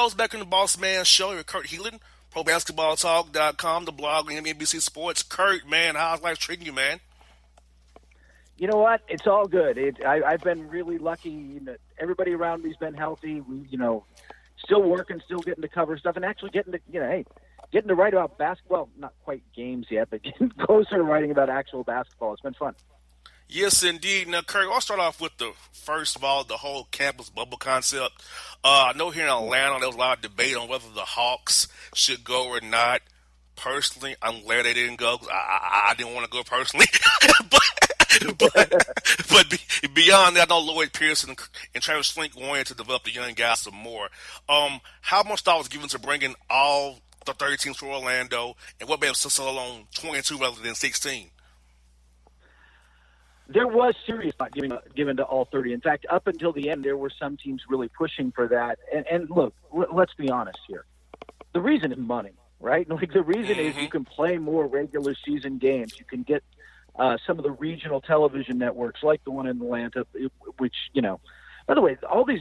Fellows, back in the Bossman show. You're Kurt Heelan, ProBasketballTalk.com, the blog on NBC Sports. Kurt, man, how's life treating you, man? You know what? It's all good. I've been really lucky. Everybody around me's been healthy. We, still working, still getting to cover stuff, and actually getting to, getting to write about basketball. Not quite games yet, but getting closer to writing about actual basketball. It's been fun. Yes, indeed. Now, Kurt, I'll start off with first of all, the whole campus bubble concept. I know here in Atlanta there was a lot of debate on whether the Hawks should go or not. Personally, I'm glad they didn't go. 'Cause I didn't want to go personally, but beyond that, I know Lloyd Pearson and Travis Flink wanted to develop the young guys some more. How much thought was given to bringing all the 30 teams to Orlando, and what made them settle on 22 rather than 16? There was serious thought given to all 30. In fact, up until the end, there were some teams really pushing for that. And look, let's be honest here. The reason is money, right? Like the reason is you can play more regular season games. You can get some of the regional television networks like the one in Atlanta, which, by the way, all these,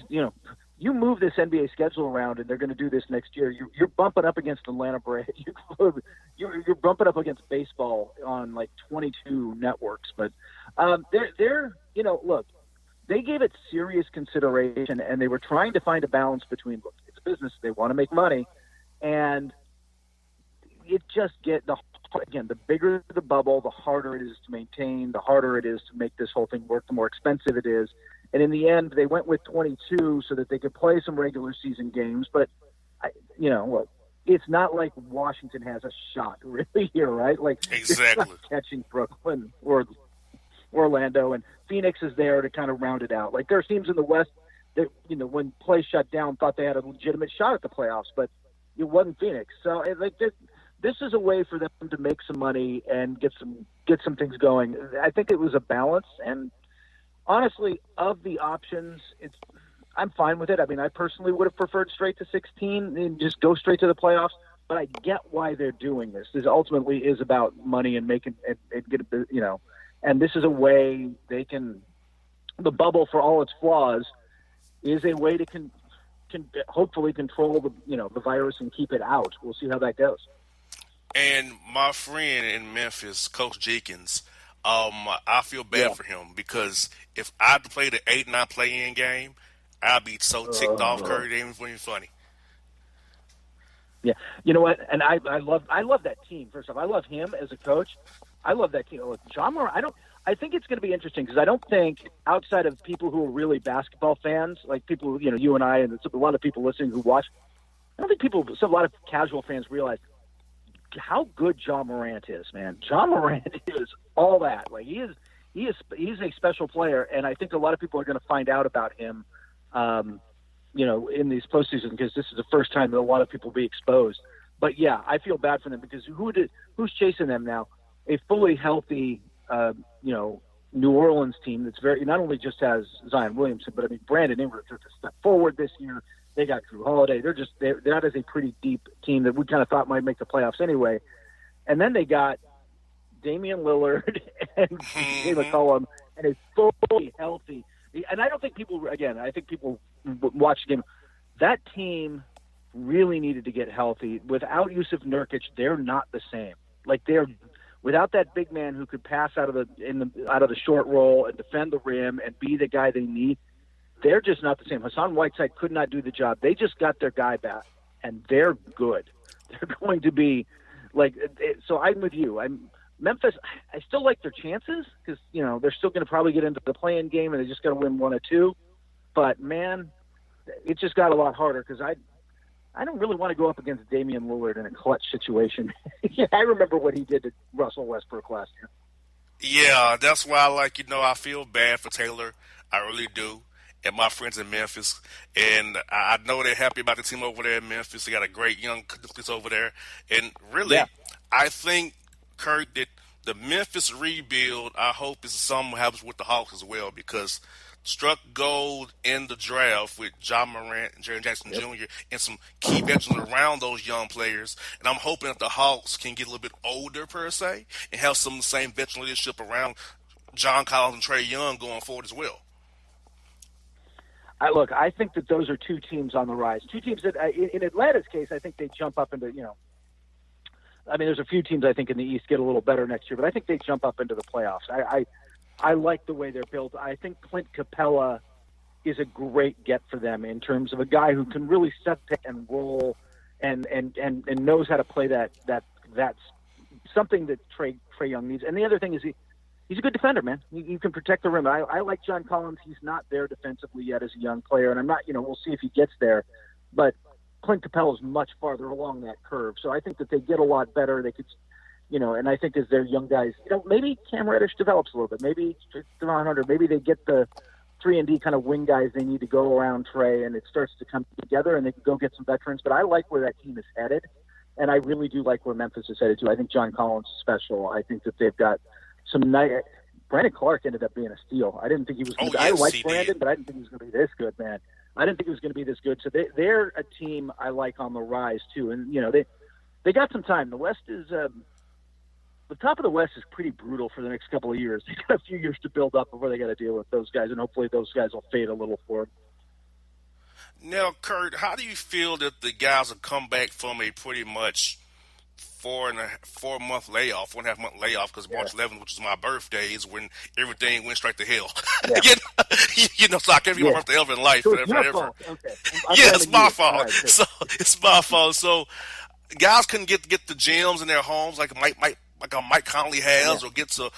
you move this NBA schedule around and they're going to do this next year. You're bumping up against Atlanta Braves. You're bumping up against baseball on like 22 networks. But they're look, they gave it serious consideration and they were trying to find a balance between, look, it's a business. They want to make money. And it just the bigger the bubble, the harder it is to maintain, the harder it is to make this whole thing work, the more expensive it is. And in the end, they went with 22 so that they could play some regular season games. But, look, it's not like Washington has a shot really here, right? Like, exactly. Not catching Brooklyn or Orlando, and Phoenix is there to kind of round it out. Like, there are teams in the West that, when play shut down, thought they had a legitimate shot at the playoffs, but it wasn't Phoenix. So, this is a way for them to make some money and get some things going. I think it was a balance, and honestly, of the options, I'm fine with it. I mean, I personally would have preferred straight to 16 and just go straight to the playoffs. But I get why they're doing this. This ultimately is about money and making and get and this is a way they can. The bubble, for all its flaws, is a way to can hopefully control the virus and keep it out. We'll see how that goes. And my friend in Memphis, Coach Jenkins, I feel bad for him because if I had to play the 8-9 play-in game, I'd be so ticked off, Curry. It ain't even funny. Yeah, you know what? And I love that team. First off, I love him as a coach. I love that team. Look, John Moran, I think it's going to be interesting because I don't think outside of people who are really basketball fans, like people, you and I, and a lot of people listening who watch, I don't think a lot of casual fans realize how good John Morant is, man. John Morant is all that. Like he's a special player, and I think a lot of people are going to find out about him, in these postseason because this is the first time that a lot of people will be exposed. But yeah, I feel bad for them because who's chasing them now? A fully healthy, New Orleans team that's not only just has Zion Williamson, but I mean Brandon Ingram took a step forward this year. They got Drew Holiday. That is a pretty deep team that we kind of thought might make the playoffs anyway. And then they got Damian Lillard and Jay McCollum and is fully healthy. And I don't think I think people watch the game. That team really needed to get healthy. Without Yusuf Nurkic, they're not the same. Like without that big man who could pass out of the short roll and defend the rim and be the guy they need. They're just not the same. Hassan Whiteside could not do the job. They just got their guy back, and they're good. They're going to be so I'm with you. Memphis, I still like their chances because, they're still going to probably get into the play-in game, and they just got to win one or two. But, man, it just got a lot harder because I don't really want to go up against Damian Lillard in a clutch situation. I remember what he did to Russell Westbrook last year. Yeah, that's why I feel bad for Taylor. I really do. And my friends in Memphis, and I know they're happy about the team over there in Memphis. They got a great young nucleus over there, and really, I think, Kurt, that the Memphis rebuild, I hope, is something happens with the Hawks as well because struck gold in the draft with John Morant and Jaren Jackson Jr. and some key veterans around those young players, and I'm hoping that the Hawks can get a little bit older per se and have some of the same veteran leadership around John Collins and Trae Young going forward as well. I think that those are two teams on the rise. Two teams that, in Atlanta's case, I think they jump up into, I mean, there's a few teams I think in the East get a little better next year, but I think they jump up into the playoffs. I like the way they're built. I think Clint Capella is a great get for them in terms of a guy who can really set pick and roll and knows how to play that's something that Trae Young needs. And the other thing is he's a good defender, man. You can protect the rim. I like John Collins. He's not there defensively yet as a young player, and I'm not, we'll see if he gets there. But Clint Capella is much farther along that curve. So I think that they get a lot better. They could, and I think as their young guys, maybe Cam Reddish develops a little bit. Maybe Devon Hunter, maybe they get the 3-and-D kind of wing guys they need to go around Trae, and it starts to come together, and they can go get some veterans. But I like where that team is headed, and I really do like where Memphis is headed, too. I think John Collins is special. I think that they've got some nice – Brandon Clark ended up being a steal. I didn't think he was going to I like Brandon, but I didn't think he was going to be this good, man. I didn't think it was going to be this good. So they're a team I like on the rise, too. And, they got some time. The West is the top of the West is pretty brutal for the next couple of years. They got a few years to build up before they got to deal with those guys, and hopefully those guys will fade a little for them. Now, Kurt, how do you feel that the guys have come back from a pretty much 4-month layoff, 1.5 month layoff, because March 11th, which is my birthday, is when everything went straight to hell. Yeah. So I can't be my birthday ever in life. So it's your fault. Okay. It's my fault. Right, so it's my fault. So guys couldn't get the gyms in their homes like Mike Conley has, or get to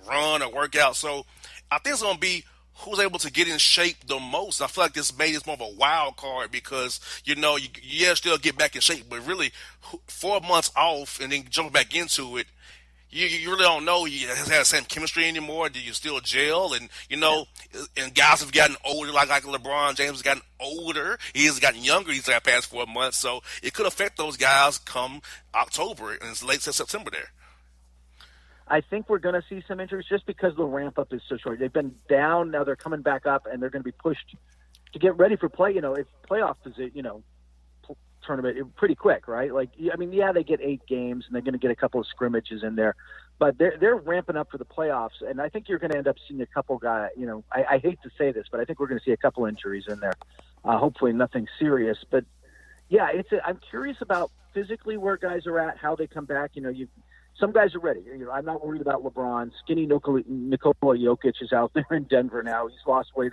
run or work out. So I think it's going to be who's able to get in shape the most. I feel like this made it more of a wild card because, you still get back in shape, but really 4 months off and then jumping back into it, you really don't know he has had the same chemistry anymore. Do you still gel? And, and guys have gotten older, like LeBron James has gotten older. He has gotten younger these past 4 months. So it could affect those guys come October and it's late September there. I think we're going to see some injuries just because the ramp-up is so short. They've been down, now they're coming back up, and they're going to be pushed to get ready for play. It's playoff tournament pretty quick, right? They get 8 games, and they're going to get a couple of scrimmages in there. But they're ramping up for the playoffs, and I think you're going to end up seeing a couple guys. I hate to say this, but I think we're going to see a couple injuries in there. Hopefully nothing serious. But, yeah, I'm curious about physically where guys are at, how they come back. Some guys are ready. I'm not worried about LeBron. Skinny Nikola Jokic is out there in Denver now. He's lost weight.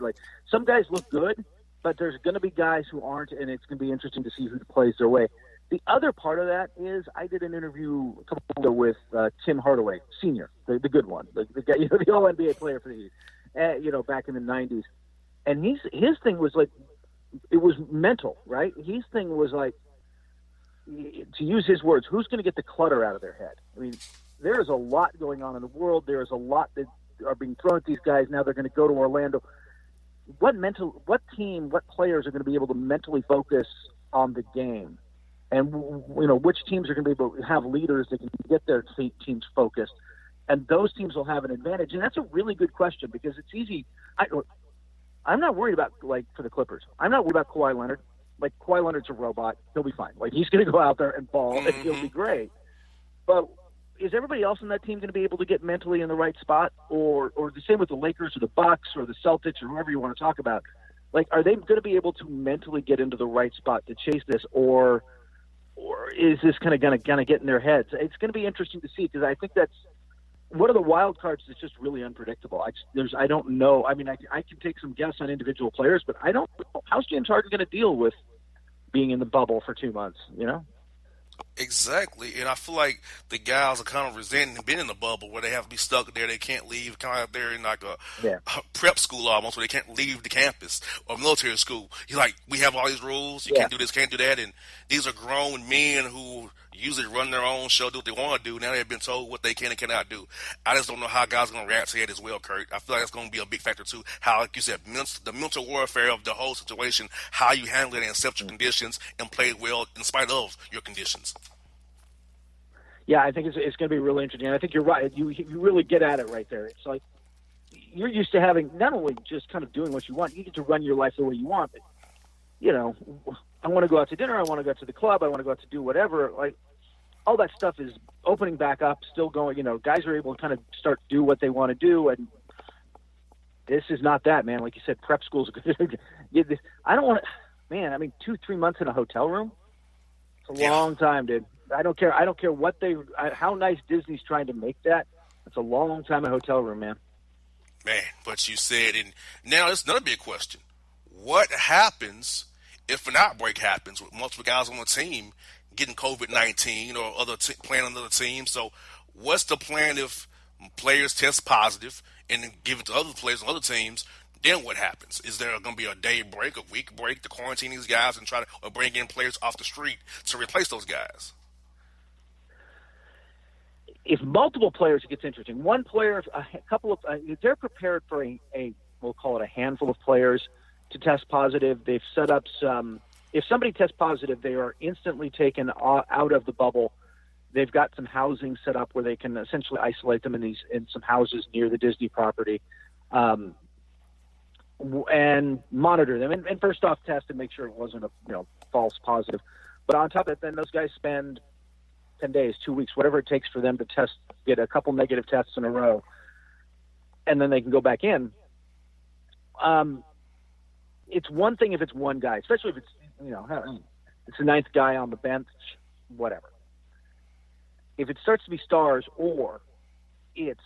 Some guys look good, but there's going to be guys who aren't, and it's going to be interesting to see who plays their way. The other part of that is I did an interview a couple ago with Tim Hardaway, senior, the good one, the guy, the All NBA player for the Heat, back in the '90s, and his thing was it was mental, right? His thing was to use his words, who's going to get the clutter out of their head? I mean, there is a lot going on in the world. There is a lot that are being thrown at these guys. Now they're going to go to Orlando. What team, what players are going to be able to mentally focus on the game? And, which teams are going to be able to have leaders that can get their teams focused? And those teams will have an advantage. And that's a really good question because it's easy. I'm not worried about, for the Clippers. I'm not worried about Kawhi Leonard. Kawhi Leonard's a robot. He'll be fine. He's going to go out there and ball, and he'll be great. But is everybody else on that team going to be able to get mentally in the right spot? Or the same with the Lakers or the Bucks or the Celtics or whoever you want to talk about? Are they going to be able to mentally get into the right spot to chase this? Or is this kind of going to get in their heads? It's going to be interesting to see because I think that's one of the wild cards that's just really unpredictable. I don't know. I mean, I can take some guess on individual players, but I don't know. How's James Harden going to deal with being in the bubble for 2 months, Exactly, and I feel like the guys are kind of resenting being in the bubble where they have to be stuck there. They can't leave, kind of out there in a prep school almost, where they can't leave the campus or military school. We have all these rules. You can't do this, can't do that, and these are grown men who usually run their own show, do what they want to do. Now they've been told what they can and cannot do. I just don't know how guys are going to react to that as well, Kurt. I feel like that's going to be a big factor too. How, like you said, the mental warfare of the whole situation, how you handle it and accept your conditions and play well in spite of your conditions. Yeah, I think it's going to be really interesting. And I think you're right. You really get at it right there. It's like you're used to having not only just kind of doing what you want, you get to run your life the way you want. But, I want to go out to dinner. I want to go to the club. I want to go out to do whatever. All that stuff is opening back up, still going. Guys are able to kind of start do what they want to do, and this is not that, man. Like you said, prep school's good. I don't want to, man. I mean, 2-3 months in a hotel room. It's a long time, dude. I don't care. I don't care how nice Disney's trying to make that. It's a long time in a hotel room, man. Man, but you said, and now it's another big question. What happens if an outbreak happens with multiple guys on the team getting COVID-19 or playing on another team? So what's the plan if players test positive and then give it to other players on other teams? Then what happens? Is there going to be a day break, a week break to quarantine these guys and or bring in players off the street to replace those guys? If multiple players, it gets interesting. One player, a couple of, they're prepared for we'll call it a handful of players to test positive. They've set up if somebody tests positive, they are instantly taken out of the bubble. They've got some housing set up where they can essentially isolate them in some houses near the Disney property. And monitor them, and first off, test and make sure it wasn't a false positive. But on top of it, then those guys spend 10 days, 2 weeks, whatever it takes for them to get a couple negative tests in a row, and then they can go back in. It's one thing if it's one guy, especially if it's it's the ninth guy on the bench, whatever. If it starts to be stars, or it's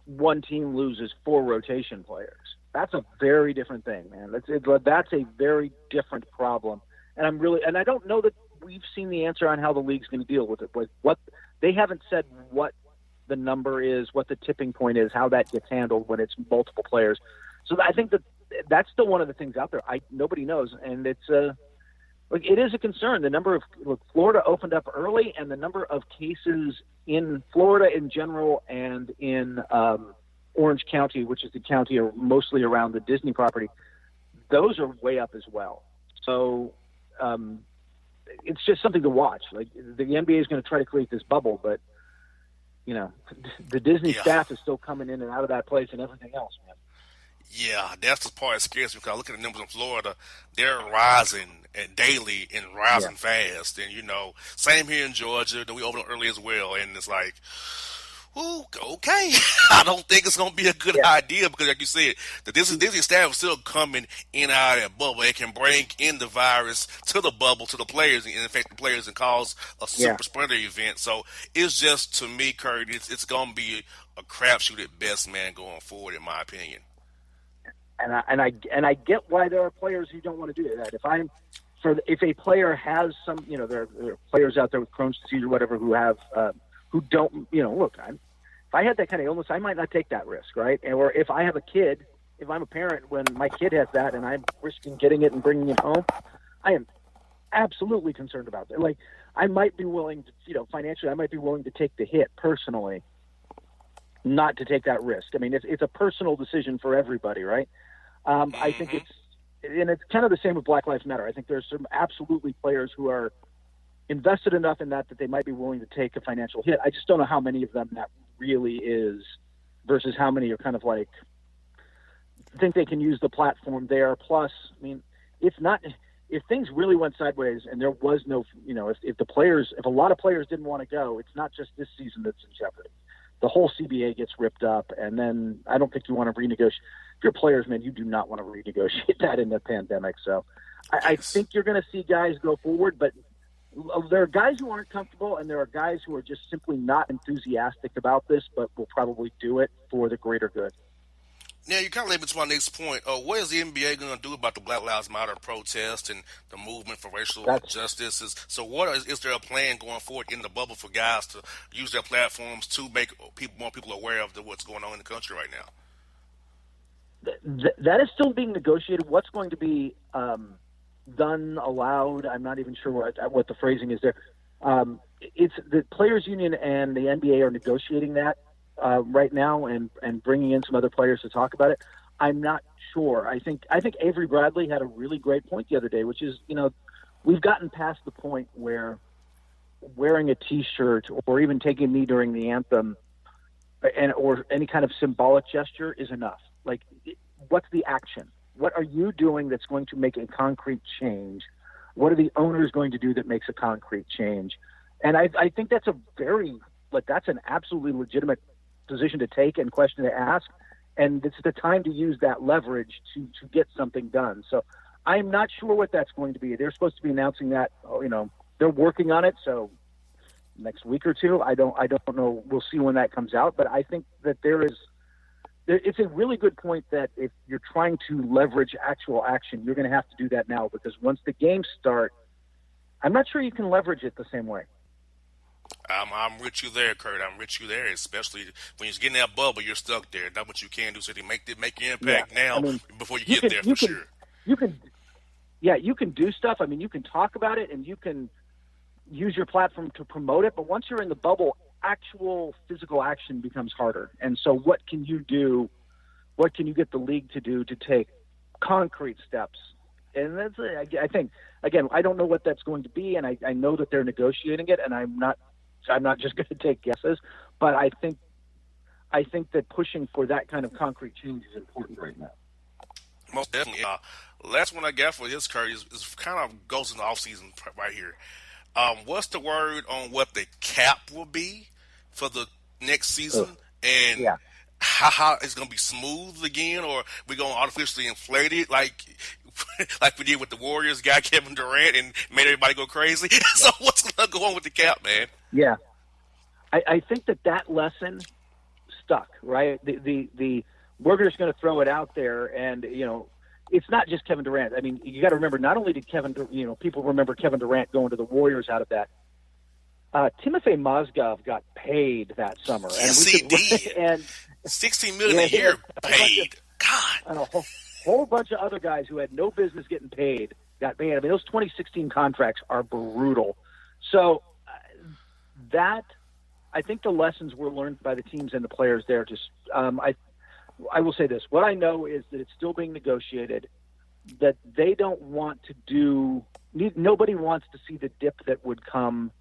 one team loses 4 rotation players, that's a very different thing, man. That's a very different problem. And I don't know that we've seen the answer on how the league's going to deal with it. Like they haven't said what the number is, what the tipping point is, how that gets handled when it's multiple players. So I think that's still one of the things out there. Nobody knows, and it is a concern. The number of Florida opened up early, and the number of cases in Florida in general and in Orange County, which is the county mostly around the Disney property, those are way up as well. So it's just something to watch. Like the NBA is going to try to create this bubble, but the Disney staff is still coming in and out of that place and everything else, man. Yeah, that's the part that scares me because I look at the numbers in Florida, they're rising daily and rising fast. And, same here in Georgia, that we opened up early as well. And it's like, ooh, okay. I don't think it's going to be a good idea because, like you said, the Disney staff is still coming in and out of that bubble. It can bring in the virus to the bubble, to the players, and infect the players and cause a super spreader event. So it's just, to me, Kurt, it's going to be a crapshoot at best, man, going forward, in my opinion. And I get why there are players who don't want to do that. If a player has some, there are players out there with Crohn's disease or whatever who don't, look, if I had that kind of illness, I might not take that risk, right? Or if I have a kid, if I'm a parent, when my kid has that and I'm risking getting it and bringing it home, I am absolutely concerned about that. Like, I might be willing to, financially, I might be willing to take the hit personally, not to take that risk. I mean, it's a personal decision for everybody, right? I think it's kind of the same with Black Lives Matter. I think there's some absolutely players who are invested enough in that they might be willing to take a financial hit. I just don't know how many of them that really is versus how many are kind of like think they can use the platform there. Plus, I mean, if things really went sideways and there was no, if a lot of players didn't want to go, it's not just this season that's in jeopardy. The whole CBA gets ripped up, and then I don't think you want to renegotiate. If you're players, man, you do not want to renegotiate that in the pandemic. So I think you're going to see guys go forward, but there are guys who aren't comfortable, and there are guys who are just simply not enthusiastic about this, but will probably do it for the greater good. Now, you kind of led me to my next point. What is the NBA going to do about the Black Lives Matter protest and the movement for racial justice? So is there a plan going forward in the bubble for guys to use their platforms to make more people aware of what's going on in the country right now? That is still being negotiated. What's going to be done, allowed, I'm not even sure what the phrasing is there. It's the Players Union and the NBA are negotiating that right now and bringing in some other players to talk about it. I'm not sure. I think Avery Bradley had a really great point the other day, which is, we've gotten past the point where wearing a T-shirt or even taking a knee during the anthem or any kind of symbolic gesture is enough. Like, what's the action? What are you doing that's going to make a concrete change? What are the owners going to do that makes a concrete change? And I think that's that's an absolutely legitimate position to take and question to ask. and it's the time to use that leverage to get something done. So I'm not sure what that's going to be. They're supposed to be announcing that. They're working on it. So next week or two, I don't know. We'll see when that comes out. But I think that it's a really good point that if you're trying to leverage actual action, you're going to have to do that now, because once the games start, I'm not sure you can leverage it the same way. I'm with you there, Kurt. I'm with you there, especially when you're getting that bubble, you're stuck there. That's what you can do. So you make your impact now before you get there for sure. You can do stuff. I mean, you can talk about it and you can use your platform to promote it. But once you're in the bubble, actual physical action becomes harder. And so what can you do? What can you get the league to do to take concrete steps? And that's, I think, again, I don't know what that's going to be. And I know that they're negotiating it, and I'm not just going to take guesses, but I think that pushing for that kind of concrete change is important right now. Most definitely. Last one I got for this, Kurt, is kind of goes in the offseason right here. What's the word on what the cap will be for the next season? And how it's going to be smooth again, or we're going to artificially inflate it like we did with the Warriors guy Kevin Durant and made everybody go crazy? Yeah. So what's going to go on with the cap, man? Yeah. I think that lesson stuck, right? The we're just going to throw it out there, and it's not just Kevin Durant. I mean, you got to remember, not only did people remember Kevin Durant going to the Warriors out of that. Timofey Mozgov got paid that summer. Yes, he did. And $16 million a year paid. God. And a whole bunch of other guys who had no business getting paid got paid. I mean, those 2016 contracts are brutal. So I think the lessons were learned by the teams and the players there. I will say this. What I know is that it's still being negotiated, that they don't want to nobody wants to see the dip that would come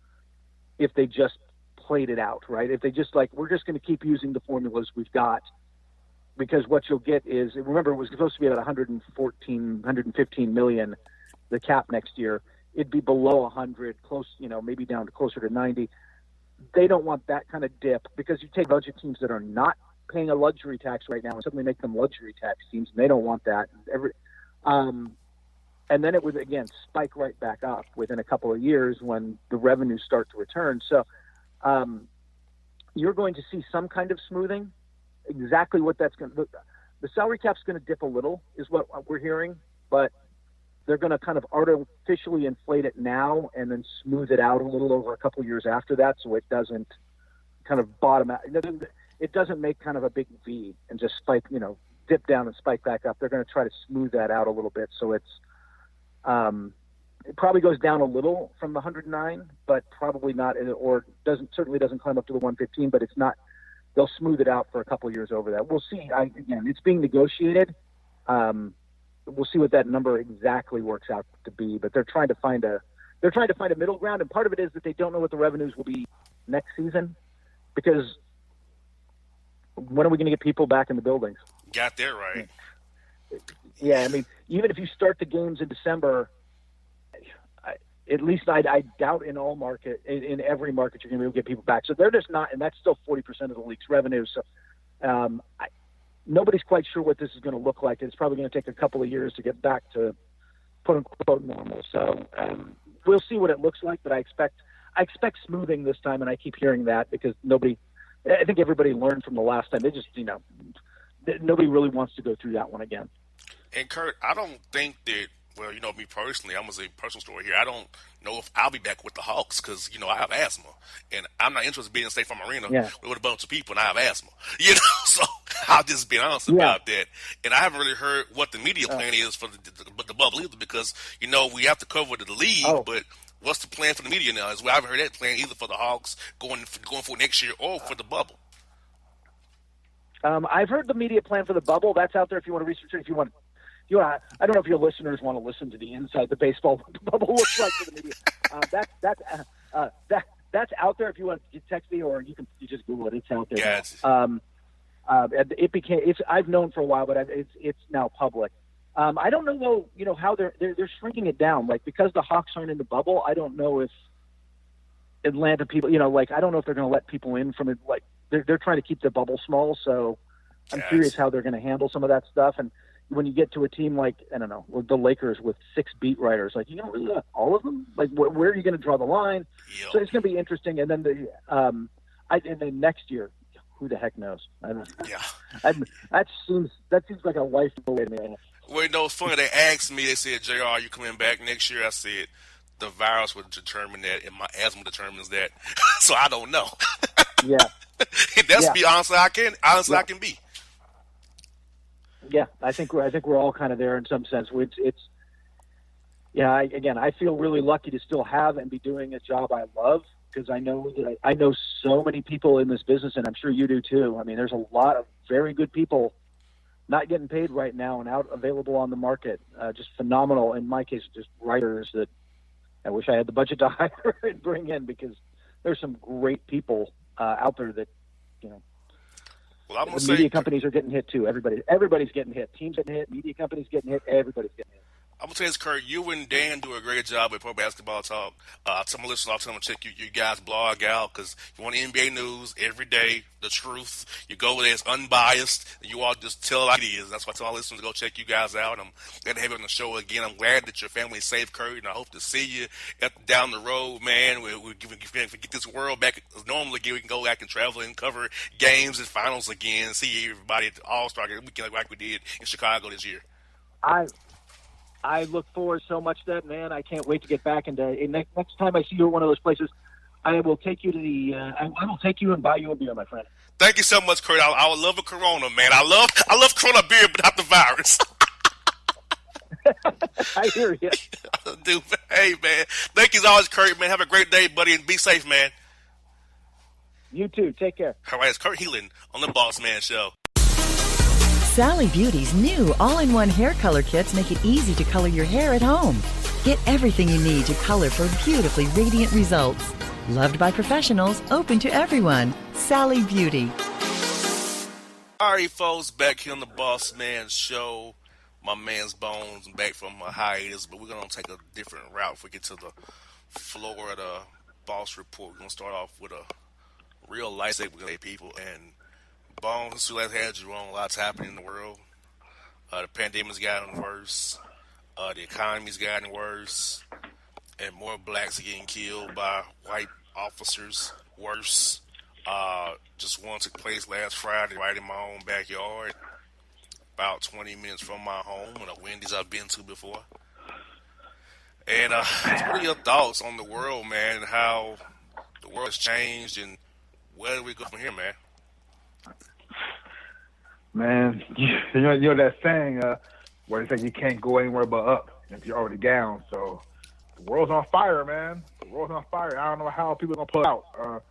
if they just played it out, right? If they just we're just going to keep using the formulas we've got, because what you'll get is, remember, it was supposed to be about 115 million, the cap next year. It'd be below 100, close, maybe down to closer to 90. They don't want that kind of dip, because you take a bunch of teams that are not paying a luxury tax right now and suddenly make them luxury tax teams, and they don't want that. And then it would, again, spike right back up within a couple of years when the revenues start to return. So you're going to see some kind of smoothing. Exactly what that's going to – the salary cap's going to dip a little is what we're hearing, but they're going to kind of artificially inflate it now and then smooth it out a little over a couple of years after that, so it doesn't kind of bottom out. It doesn't make kind of a big V and just spike, dip down and spike back up. They're going to try to smooth that out a little bit, so it probably goes down a little from the 109, but probably not, or certainly doesn't climb up to the 115, but it's not. They'll smooth it out for a couple of years over that. We'll see. Again, it's being negotiated. We'll see what that number exactly works out to be, but they're trying to find a middle ground, and part of it is that they don't know what the revenues will be next season, because when are we going to get people back in the buildings? Got that right. Yeah, I mean, even if you start the games in December, at least I doubt in every market you're going to be able to get people back. So they're just not, and that's still 40% of the league's revenue. So nobody's quite sure what this is going to look like. It's probably going to take a couple of years to get back to quote unquote normal. So we'll see what it looks like, but I expect smoothing this time, and I keep hearing that because I think everybody learned from the last time. They just, nobody really wants to go through that one again. And Kurt, I don't think that, well, me personally, I'm going to say personal story here. I don't know if I'll be back with the Hawks because, I have asthma. And I'm not interested in being in State Farm Arena with a bunch of people, and I have asthma. So I'll just be honest about that. And I haven't really heard what the media plan is for the bubble either, because, we have to cover the league, but what's the plan for the media now? I haven't heard that plan either for the Hawks going for next year or for the bubble. I've heard the media plan for the bubble. That's out there if you want to research it. If you want, I don't know if your listeners want to listen to the inside the baseball bubble looks like for the media. That's out there if you want to text me, or you just Google it. It's out there. Yes. I've known for a while, but it's now public. I don't know though, how they're shrinking it down. Like, because the Hawks aren't in the bubble, I don't know if Atlanta people, I don't know if they're going to let people in from it. Like, they're trying to keep the bubble small, so I'm curious Gotcha. how they're going to handle some of that stuff. And when you get to a team like, I don't know, the Lakers with 6 beat writers, like, you don't really have all of them. Like, where are you going to draw the line? Yep. So it's going to be interesting. And then and then next year, who the heck knows? I don't. Yeah. That seems like a life away to me. Well, it's funny. They asked me. They said, "Jr., are you coming back next year?" I said, "The virus would determine that, and my asthma determines that." So I don't know. Yeah, That's yeah, be honestly I can. Honestly, yeah, I can be. yeah. I think we're all kind of there in some sense. It's yeah. I feel really lucky to still have and be doing a job I love, because I know that I know so many people in this business, and I'm sure you do too. I mean, there's a lot of very good people not getting paid right now and out available on the market. Just phenomenal. In my case, just writers that I wish I had the budget to hire and bring in, because there's some great people out there that, you know, Well, I'm gonna the say media companies are getting hit too. Everybody's getting hit. Teams getting hit. Media companies getting hit. Everybody's getting hit. I'm gonna tell you this, Kurt. You and Dan do a great job at Pro Basketball Talk. Tell my listeners, I'll tell them to check you guys' blog out, because you want NBA news every day, the truth. You go there, it's unbiased. You all just tell it like it is. That's why I tell my listeners to go check you guys out. I'm glad to have you on the show again. I'm glad that your family's safe, Kurt, and I hope to see you down the road, man. We get this world back as normal again. We can go back and travel and cover games and finals again. See everybody at the All-Star weekend like we did in Chicago this year. I I look forward so much to that, man. I can't wait to get back. And next time I see you at one of those places, I will take you to the. I will take you and buy you a beer, my friend. Thank you so much, Kurt. I would love a Corona, man. I love Corona beer, but not the virus. I hear you. Dude, hey, man. Thank you as always, Kurt, man. Have a great day, buddy, and be safe, man. You too. Take care. All right, it's Kurt Heelan on the Bossman Show. Sally Beauty's new all-in-one hair color kits make it easy to color your hair at home. Get everything you need to color for beautifully radiant results. Loved by professionals, open to everyone. Sally Beauty. All right, folks, back here on the Bossman Show. My man's Bones back from a hiatus, but we're going to take a different route if we get to the Florida Boss Report. We're going to start off with a real life segment, people. And Bones, since we last had you on, a lot's happening in the world. The pandemic's gotten worse. The economy's gotten worse. And more blacks are getting killed by white officers. Worse. Just one took place last Friday right in my own backyard, about 20 minutes from my home, and a Wendy's I've been to before. And what are your thoughts on the world, man, and how the world has changed, and where do we go from here, man? Man, you know that saying where they say you can't go anywhere but up if you're already down. So the world's on fire, man. The world's on fire. I don't know how people are gonna pull it out.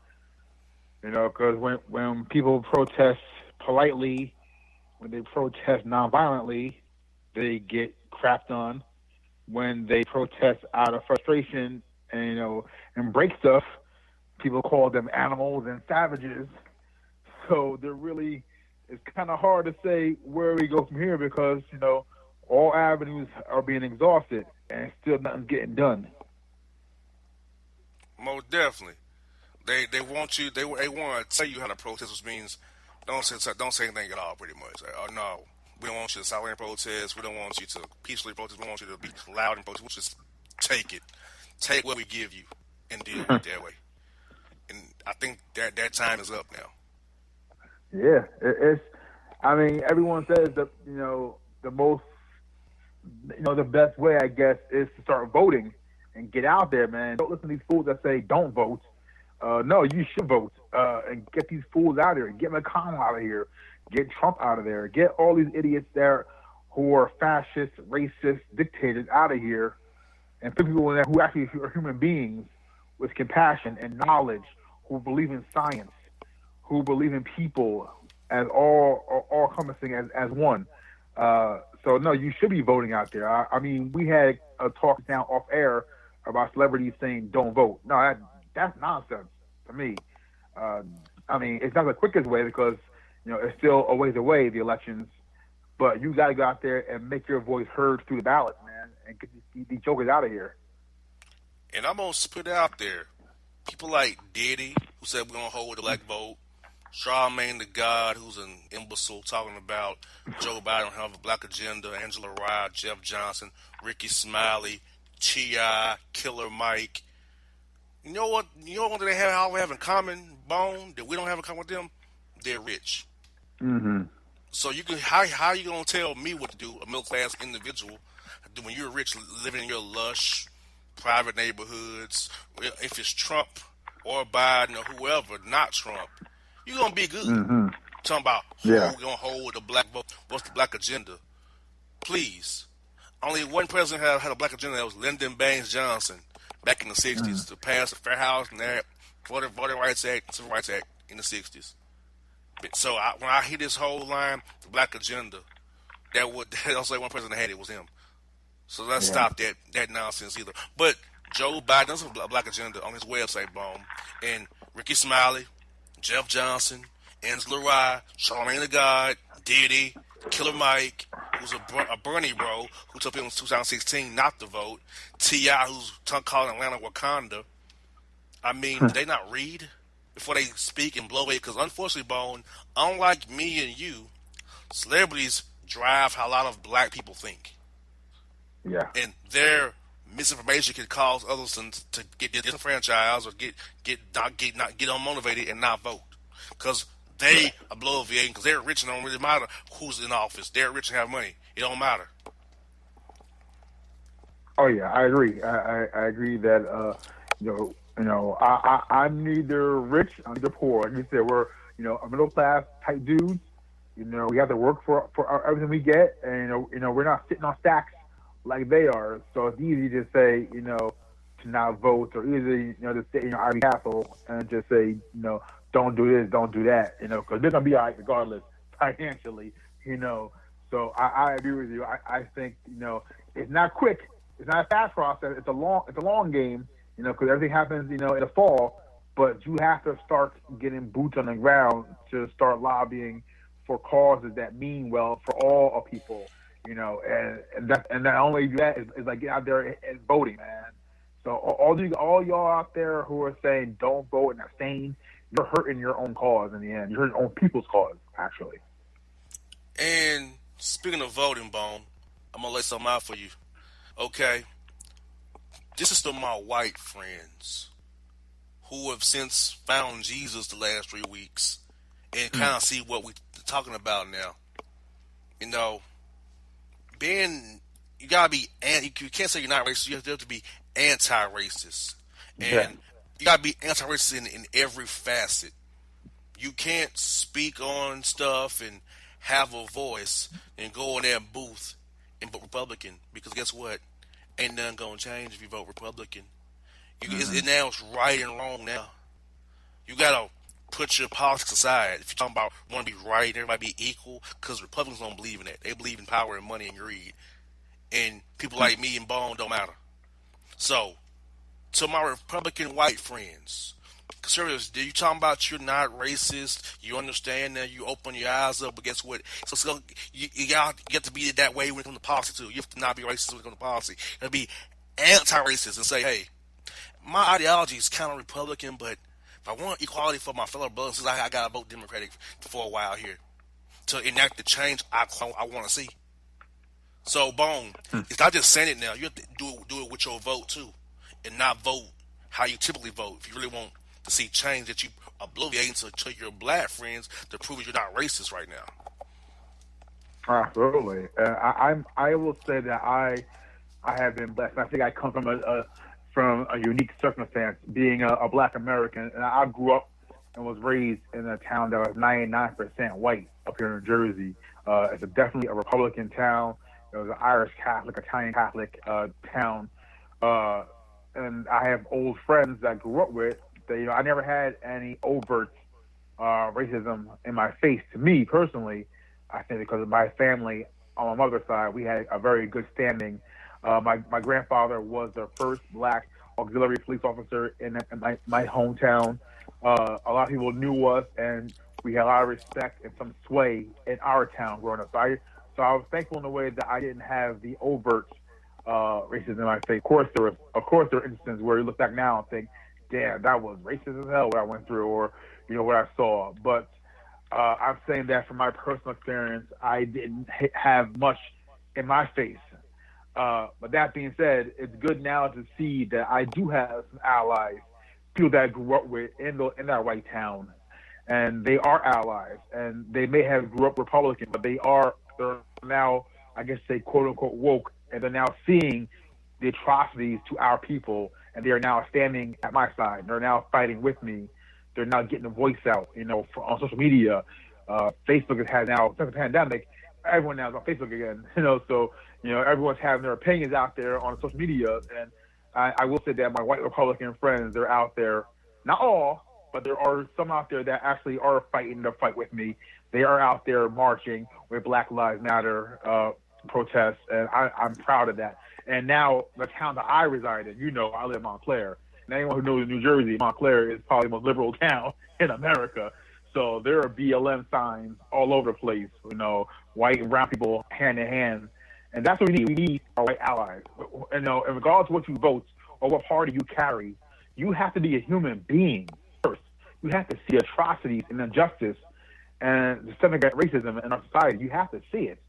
Because when people protest politely, when they protest nonviolently, they get crapped on. When they protest out of frustration and break stuff, people call them animals and savages. So it's kind of hard to say where we go from here because all avenues are being exhausted and still nothing's getting done. Most definitely. They want you. They want to tell you how to protest, which means don't say anything at all. Pretty much. Like, oh no, we don't want you to silently protest. We don't want you to peacefully protest. We want you to be loud and protest. We'll just take what we give you, and deal with it that way. And I think that time is up now. Yeah, everyone says that the most the best way, I guess, is to start voting and get out there, man. Don't listen to these fools that say don't vote. No, you should vote and get these fools out of here. Get McConnell out of here. Get Trump out of there. Get all these idiots there who are fascist, racist dictators out of here, and put people in there who actually are human beings with compassion and knowledge, who believe in science, who believe in people as all encompassing as one. So no, you should be voting out there. I mean, we had a talk now off air about celebrities saying don't vote. No, that's nonsense to me. It's not the quickest way because it's still a ways away, the elections. But you got to go out there and make your voice heard through the ballot, man, and get these jokers out of here. And I'm gonna put it out there. People like Diddy, who said we're gonna hold the black vote. Charlamagne the God, who's an imbecile, talking about Joe Biden have a black agenda, Angela Rye, Jeff Johnson, Ricky Smiley, T.I., Killer Mike. You know what? You know what they have all have in common, Bone, that we don't have in common with them? They're rich. Mm-hmm. So you can how you gonna tell me what to do, a middle class individual, when you're rich, living in your lush, private neighborhoods? If it's Trump or Biden or whoever, not Trump, you're gonna be good. Mm-hmm. Talking about Yeah. who gonna hold the black vote? What's the black agenda? Please, only one president had a black agenda. That was Lyndon Baines Johnson back in the '60s to pass the Fair Housing Act, Voting Rights Act, Civil Rights Act in the '60s. So when I hear this whole line, the black agenda, that's like one person that had it was him. So let's Yeah. stop that nonsense either. But Joe Biden does have a black agenda on his website, Bone. And Ricky Smiley, Jeff Johnson, Angela Rye, Charlamagne the God, Diddy, Killer Mike, who's a Bernie bro, who took people in 2016 not to vote, T.I., who's calling Atlanta Wakanda. I mean, do they not read before they speak and blow it? Because unfortunately, Bone, unlike me and you, celebrities drive how a lot of black people think. Yeah. And their misinformation can cause others to get disenfranchised or get unmotivated and not vote because they are bloviating because they're rich and it don't really matter who's in office. They're rich and have money. It don't matter. Oh yeah, I agree. I agree that I'm neither rich, I'm neither poor. Like you said, we're a middle class type dudes. We have to work for everything we get, and we're not sitting on stacks like they are. So it's easy to say to not vote, or easy to sit in your Ivy Castle and just say don't do this, don't do that, because they're gonna be all right regardless financially. So I agree with you. I think it's not quick. It's not a fast process. It's a long game. Because everything happens in the fall. But you have to start getting boots on the ground to start lobbying for causes that mean well for all of people. And not only that is like get out there and voting, man. So all y'all out there who are saying don't vote and abstain, you're hurting your own cause in the end. You're hurting your own people's cause, actually. And speaking of voting, Bone, I'm gonna lay something out for you. Okay, this is to my white friends who have since found Jesus the last 3 weeks and kind of see what we're talking about now. You gotta be, you can't say you're not racist. You have to be anti-racist, and you gotta be anti-racist in every facet. You can't speak on stuff and have a voice and go in that booth and vote Republican because guess what? Ain't nothing gonna change if you vote Republican. Now it's right and wrong now. You gotta put your politics aside. If you're talking about want to be right and everybody be equal, because Republicans don't believe in that. They believe in power and money and greed. And people like me and Bone don't matter. So, to my Republican white friends, conservatives, you talking about you're not racist, you understand that, you open your eyes up, but guess what? So you get to be that way when it comes to policy too. You have to not be racist when it comes to policy. You have to be anti-racist and say, hey, my ideology is kind of Republican, but if I want equality for my fellow brothers, I got to vote Democratic for a while here to enact the change I want to see. So, Bone, it's not just saying it now. You have to do it with your vote, too, and not vote how you typically vote. If you really want to see change, that you obliviate to your black friends to prove you're not racist right now. Absolutely. I will say that I have been blessed. I think I come from a unique circumstance, being a black American, and I grew up and was raised in a town that was 99% white up here in Jersey. It's definitely a Republican town. It was an Irish Catholic, Italian Catholic town, and I have old friends that I grew up with. That, I never had any overt racism in my face. To me personally, I think because of my family on my mother's side, we had a very good standing. My grandfather was the first black auxiliary police officer in my hometown. A lot of people knew us, and we had a lot of respect and some sway in our town growing up. So I was thankful in a way that I didn't have the overt racism in my face. Of course, there were instances where you look back now and think, damn, that was racist as hell what I went through, or what I saw. But I'm saying that from my personal experience, I didn't have much in my face. But that being said, it's good now to see that I do have some allies, people that I grew up with in that white town, and they are allies. And they may have grew up Republican, but they're now, I guess, say quote unquote woke, and they're now seeing the atrocities to our people, and they are now standing at my side. They're now fighting with me. They're now getting the voice out, on social media. Facebook has now, since the pandemic, everyone now is on Facebook again, so, everyone's having their opinions out there on social media. And I will say that my white Republican friends, they're out there, not all, but there are some out there that actually are fighting the fight with me. They are out there marching with Black Lives Matter protests, and I'm proud of that. And now the town that I reside in, I live in Montclair. And anyone who knows New Jersey, Montclair is probably the most liberal town in America. So there are BLM signs all over the place, white and brown people hand in hand. And that's what we need. We need our white allies. And, in regards to what you vote or what party you carry, you have to be a human being first. You have to see atrocities and injustice and systemic racism in our society. You have to see it.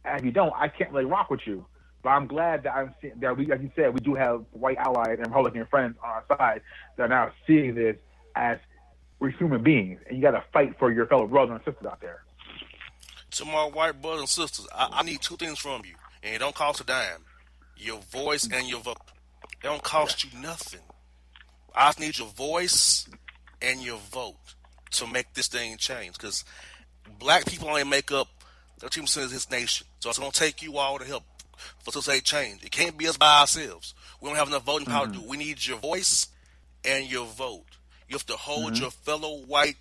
And if you don't, I can't really rock with you. But I'm glad that we, like you said, we do have white allies and Republican friends on our side that are now seeing this as we're human beings, and you got to fight for your fellow brothers and sisters out there. To my white brothers and sisters, I need two things from you, and it don't cost a dime: your voice and your vote. It don't cost you nothing. I need your voice and your vote to make this thing change. Because black people only make up 13% of this nation, so it's gonna take you all to help for society change. It can't be us by ourselves. We don't have enough voting power to do it. We need your voice and your vote. You have to hold your fellow white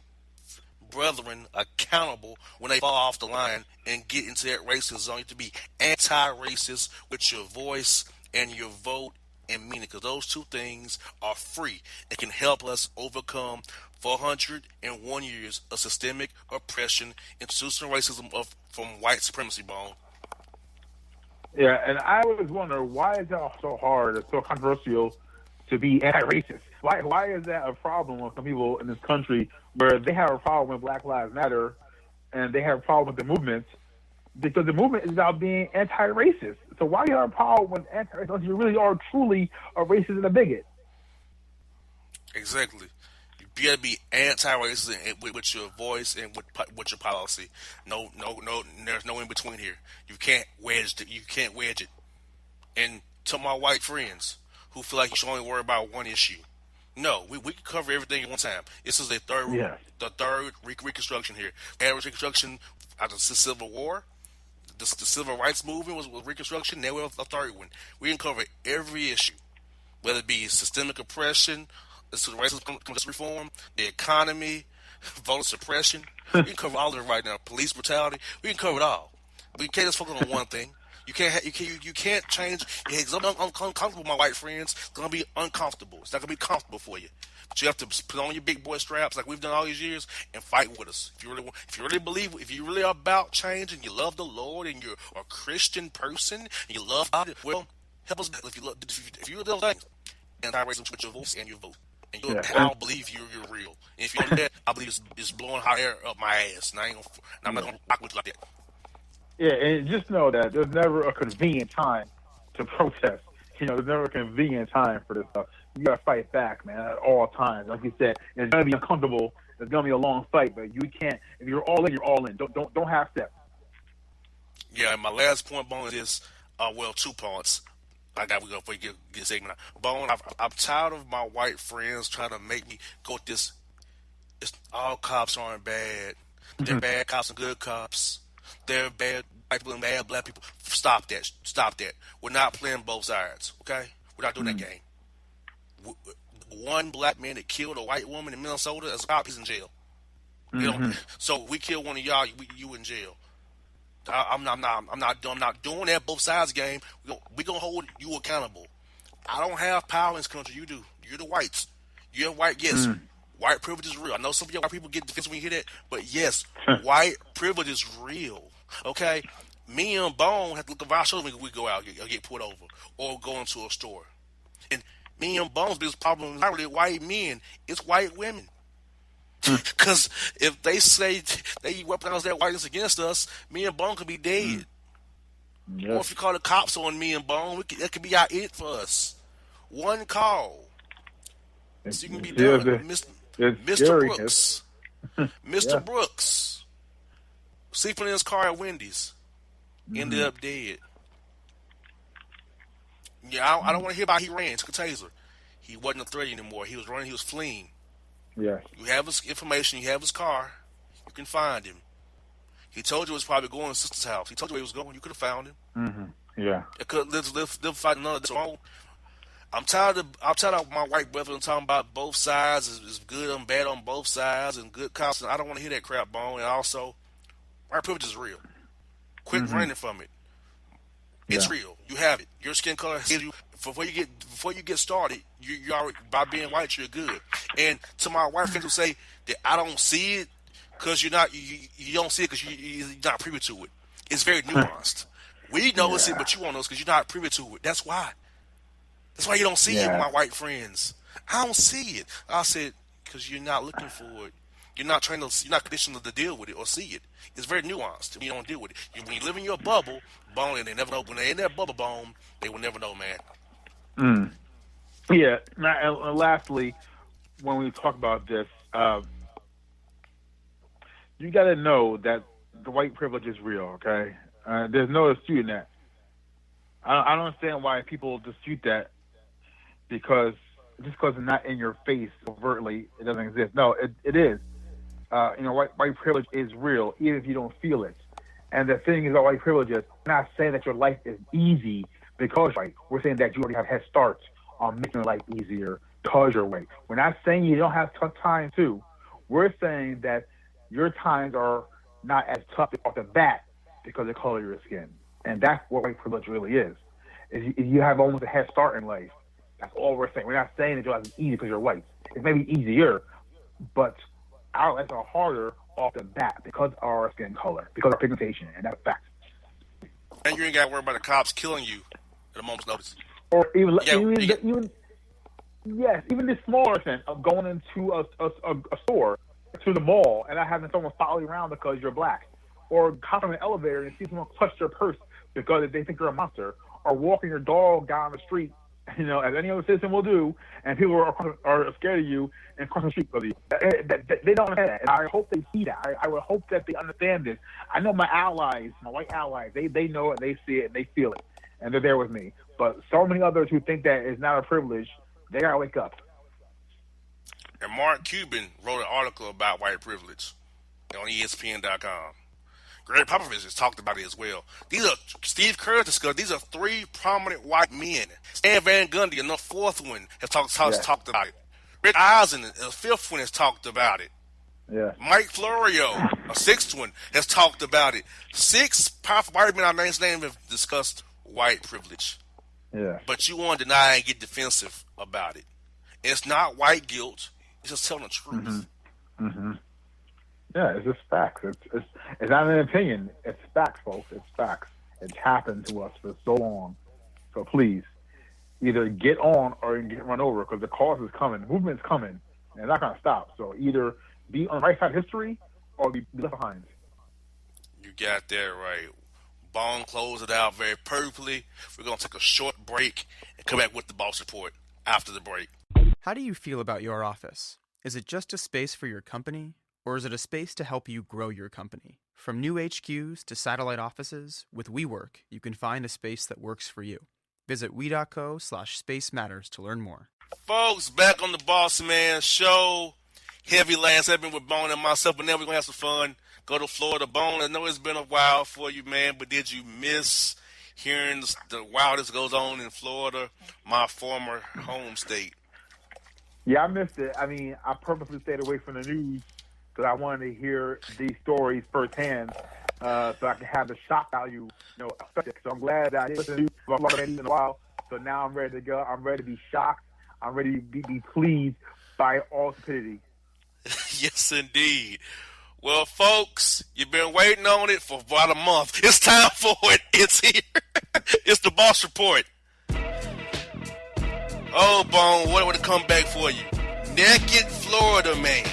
brethren accountable when they fall off the line and get into that racist zone. You have to be anti-racist with your voice and your vote and meaning, because those two things are free. It can help us overcome 401 years of systemic oppression, institutional racism from white supremacy, Bone. Yeah, and I always wonder, why is that so hard or so controversial to be anti-racist? Why is that a problem with some people in this country where they have a problem with Black Lives Matter and they have a problem with the movement? Because the movement is about being anti-racist. So why do you have a problem with anti-racist unless you really are truly a racist and a bigot? Exactly. You gotta be anti-racist with your voice and with your policy. No. There's no in between here. You can't wedge it. And to my white friends who feel like you should only worry about one issue, no, we can cover everything at one time. This is the third Reconstruction here. We had Reconstruction after the Civil War. The Civil Rights Movement was Reconstruction. Now we have a third one. We can cover every issue, whether it be systemic oppression, racism, reform, the economy, voter suppression. We can cover all of it right now. Police brutality. We can cover it all. We can't just focus on one thing. You can't change. It's uncomfortable, my white friends. It's gonna be uncomfortable. It's not gonna be comfortable for you. But you have to put on your big boy straps like we've done all these years and fight with us. If you really are about change and you love the Lord and you're a Christian person and you love God, well, help us. If you love things, anti-racism with your voice and your vote, and I'll believe you're real. And if you don't do that, I believe it's blowing hot air up my ass. And I'm not gonna rock with you like that. Yeah, and just know that there's never a convenient time to protest. There's never a convenient time for this stuff. You gotta fight back, man, at all times. Like you said, it's gonna be uncomfortable. It's gonna be a long fight, but you can't. If you're all in, you're all in. Don't half step. Yeah, and my last point, Bone, is 2 points. I got to go before you get a segment out. Bone, I'm tired of my white friends trying to make me go with this. It's all cops aren't bad. They're bad cops and good cops. They're bad white people and bad black people. Stop that. We're not playing both sides, okay? We're not doing that game. One black man that killed a white woman in Minnesota as a cop is in jail. So we kill one of y'all, you in jail. I'm not doing that both sides game. We gonna hold you accountable. I don't have power in this country. You do. You're the whites. You're white. Yes. White privilege is real. I know some of y'all white people get defensive when you hear that, but yes, white privilege is real. Okay, me and Bone have to look over our shoulder when we go out or get pulled over or go into a store. And me and Bone's biggest problem is not really white men; it's white women. Because if they say they weaponize their whiteness against us, me and Bone could be dead. Or Yes. if you call the cops on me and Bone, that could be our it for us. One call. So you can be done. It's Mr. scary. Brooks. Yeah. Mr. Brooks. Sleeping in his car at Wendy's. Ended up dead. Yeah, I don't want to hear about he ran. Took a taser. He wasn't a threat anymore. He was running. He was fleeing. Yes. You have his information. You have his car. You can find him. He told you he was probably going to his sister's house. He told you where he was going. You could have found him. Yeah. It could live fighting another. So I'm tired of my white brethren talking about both sides is good and bad on both sides and good cops. And I don't want to hear that crap, Bone. And also, white privilege is real. Quit running from it. It's real. You have it. Your skin color gives you before you get started. You already, by being white, you're good. And to my white friends who say that I don't see it because you don't see it because you're not privy to it. It's very nuanced. We notice it, but you won't notice because you're not privy to it. That's why. That's why you don't see it, my white friends. I don't see it. I said because you're not looking for it. You're not conditioned to deal with it or see it. It's very nuanced. You don't deal with it. When you live in your bubble, Bone, and they never know. When they're in that bubble, Bone, they will never know, man. Yeah. Now, and lastly, when we talk about this, you got to know that the white privilege is real. Okay, there's no disputing that. I don't understand why people dispute that because just because it's not in your face overtly, it doesn't exist. No, it is. White privilege is real, even if you don't feel it. And the thing is about white privilege is we're not saying that your life is easy because you're white. We're saying that you already have head starts on making your life easier because you're white. We're not saying you don't have tough times too. We're saying that your times are not as tough off the bat because of the color of your skin. And that's what white privilege really is. You have almost a head start in life. That's all we're saying. We're not saying that your life is easy because you're white. It may be easier, but our lives are harder off the bat because of our skin color, because of our pigmentation, and that's a fact. And you ain't got to worry about the cops killing you at a moment's notice. Or even the smaller sense of going into a store, to the mall, and not having someone follow you around because you're black, or hopping in an elevator and see someone clutch your purse because they think you're a monster, or walking your dog down the street, as any other citizen will do, and people are scared of you and crossing the street because of you. They don't understand that. And I hope they see that. I would hope that they understand this. I know my allies, my white allies, they know it, they see it, and they feel it, and they're there with me. But so many others who think that is not a privilege, they gotta wake up. And Mark Cuban wrote an article about white privilege on ESPN.com. Greg Popovich has talked about it as well. Steve Kerr discussed. These are three prominent white men. Stan Van Gundy, and the fourth one, has talked about it. Rick Eisen, the fifth one, has talked about it. Yeah. Mike Florio, a sixth one, has talked about it. 6 powerful white men I named have discussed white privilege. Yeah. But you want to deny and get defensive about it. And it's not white guilt. It's just telling the truth. Yeah, it's just facts. It's not an opinion. It's facts, folks. It's facts. It's happened to us for so long. So please, either get on or get run over because the cause is coming. The movement's coming. And it's not going to stop. So either be on the right side of history or be left behind. You got that right. Bone closed it out very perfectly. We're going to take a short break and come back with the Boss Report after the break. How do you feel about your office? Is it just a space for your company? Or is it a space to help you grow your company? From new HQs to satellite offices, with WeWork, you can find a space that works for you. Visit we.co/space matters to learn more. Folks, back on the Bossman show. Heavy last segment with Bone and myself, but now we're going to have some fun. Go to Florida. Bone, I know it's been a while for you, man, but did you miss hearing the wildest goes on in Florida, my former home state? Yeah, I missed it. I mean, I purposely stayed away from the news because I wanted to hear these stories firsthand so I can have the shock value, So I'm glad that I didn't listen to Florida in a while. So now I'm ready to go. I'm ready to be shocked. I'm ready to be pleased by all stupidity. Yes, indeed. Well, folks, you've been waiting on it for about a month. It's time for it. It's here. It's the Boss Report. Oh, Bone, what would it come back for you? Naked Florida man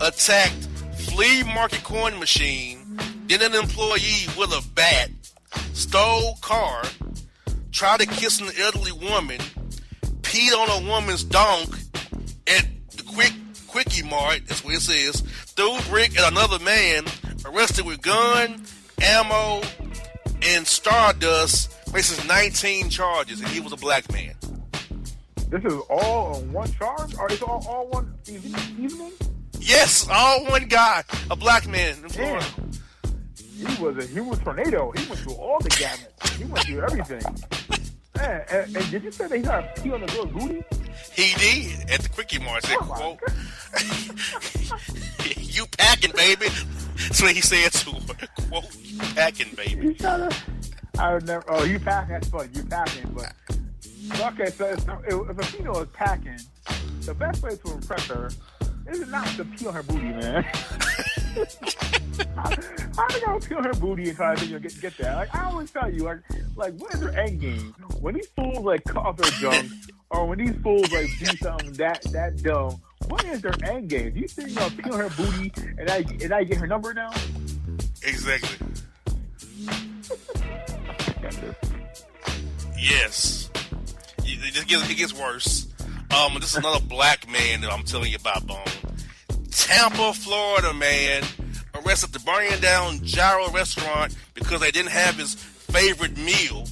attacked flea market coin machine, then an employee with a bat, stole car, tried to kiss an elderly woman, peed on a woman's donk at the Quickie Mart, that's what it says, threw a brick at another man, arrested with gun, ammo, and stardust, faces 19 charges, and he was a black man. This is all on one charge? Or is it all one evening? Yes, all one guy, a black man in Florida. Damn. He was a human tornado. He went through all the gamut. He went through everything. Man, and did you say that he got a pee on the girl's booty? He did at the Quickie Mart. Said, quote, "You packing, baby." That's what he said to her. Quote, "You packing, baby." I would never. Oh, you packing? That's funny. You packing, but okay. So if a female is packing, the best way to impress her is not to pee on her booty, man. How do y'all pee on her booty and try to get that? Like I always tell you, like what is their end game? When these fools like cut off their junk, or when these fools like do something that dumb, what is their end game? Do you think y'all pee on her booty and I get her number now? Exactly. Yes. It gets worse. This is another black man that I'm telling you about, Bone. Tampa, Florida man arrested the burning down Gyro restaurant because they didn't have his favorite meal.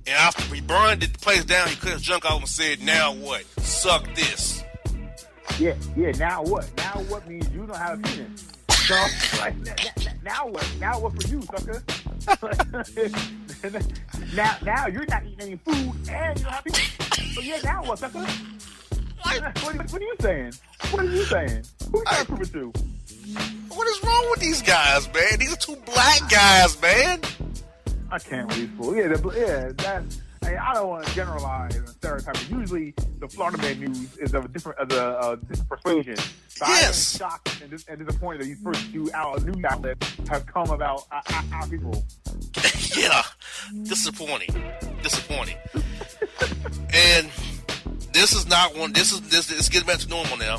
And after he burned the place down, he cut his junk off and said, "Now what? Suck this." Yeah. Now what? Now what means you don't have a penis. So, like, now what? Now what for you, sucker? now you're not eating any food and you don't have penis. So yeah, now what, sucker? What are you saying? What are you saying? Who you trying to prove it to? What is wrong with these guys, man? These are two black guys, man. I can't with these fools. I don't want to generalize and stereotype. Usually, the Florida Man news is of a different persuasion. So yes. I'm shocked and disappointed that these first two news outlets have come about our people. Yeah, disappointing. And this is not one. This is getting back to normal now.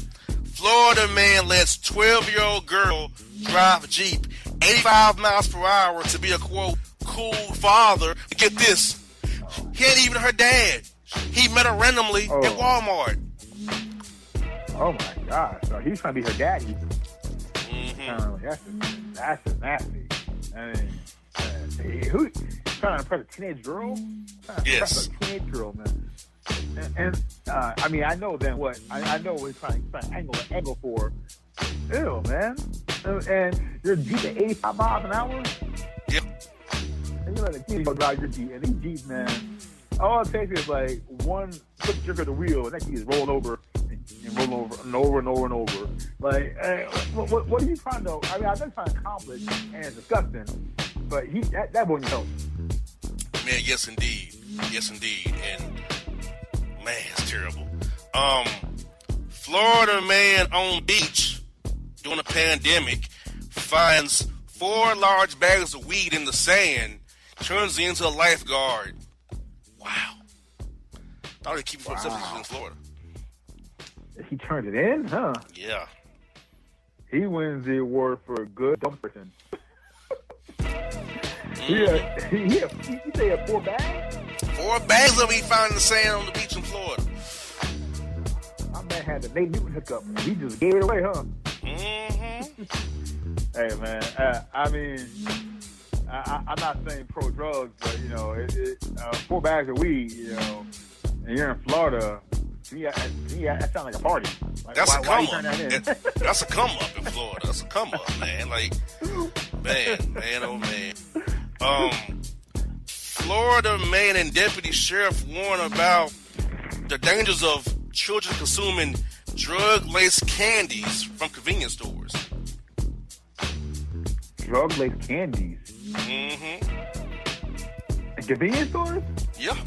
Florida man lets 12-year-old girl drive a Jeep 85 miles per hour to be a quote cool father. Get this. He ain't even her dad. He met her randomly at Walmart. Oh my gosh! So he's trying to be her daddy. Mm-hmm. That's just nasty. I mean, who trying to impress a teenage girl? Yes. A teenage girl, man. And I mean, I know then what I know what he's trying to angle for. Ew, man. And you're Jeep at 85 miles an hour. Yep. And you let a kid go drive your Jeep, and these Jeeps, man, all it takes is like one quick jerk of the wheel, and that Jeep is rolling over and rolling over and over and over and over. Like, what are you trying to? I mean, I'm just trying to accomplish, and it's disgusting. But that boy needs help. Man, yes indeed, and man, it's terrible. Florida man on beach during a pandemic finds 4 large bags of weed in the sand, turns into a lifeguard. Wow. Thought he'd keep it for himself in Florida. He turned it in, huh? Yeah. He wins the award for good dumb person. Yeah, he say 4 bags? 4 bags of he found in the sand on the beach in Florida. My man had the Nate Newton hookup. He just gave it away, huh? Mm-hmm. Hey, man. I mean, I'm not saying pro drugs, but, you know, 4 bags of weed, you know, and you're in Florida, that sounds like a party. Like, that's a come up. That's a come up in Florida. That's a come up, man. Like, man, oh man. Florida man and deputy sheriff warn about the dangers of children consuming drug-laced candies from convenience stores. Drug-laced candies? Mm-hmm. At convenience stores? Yeah.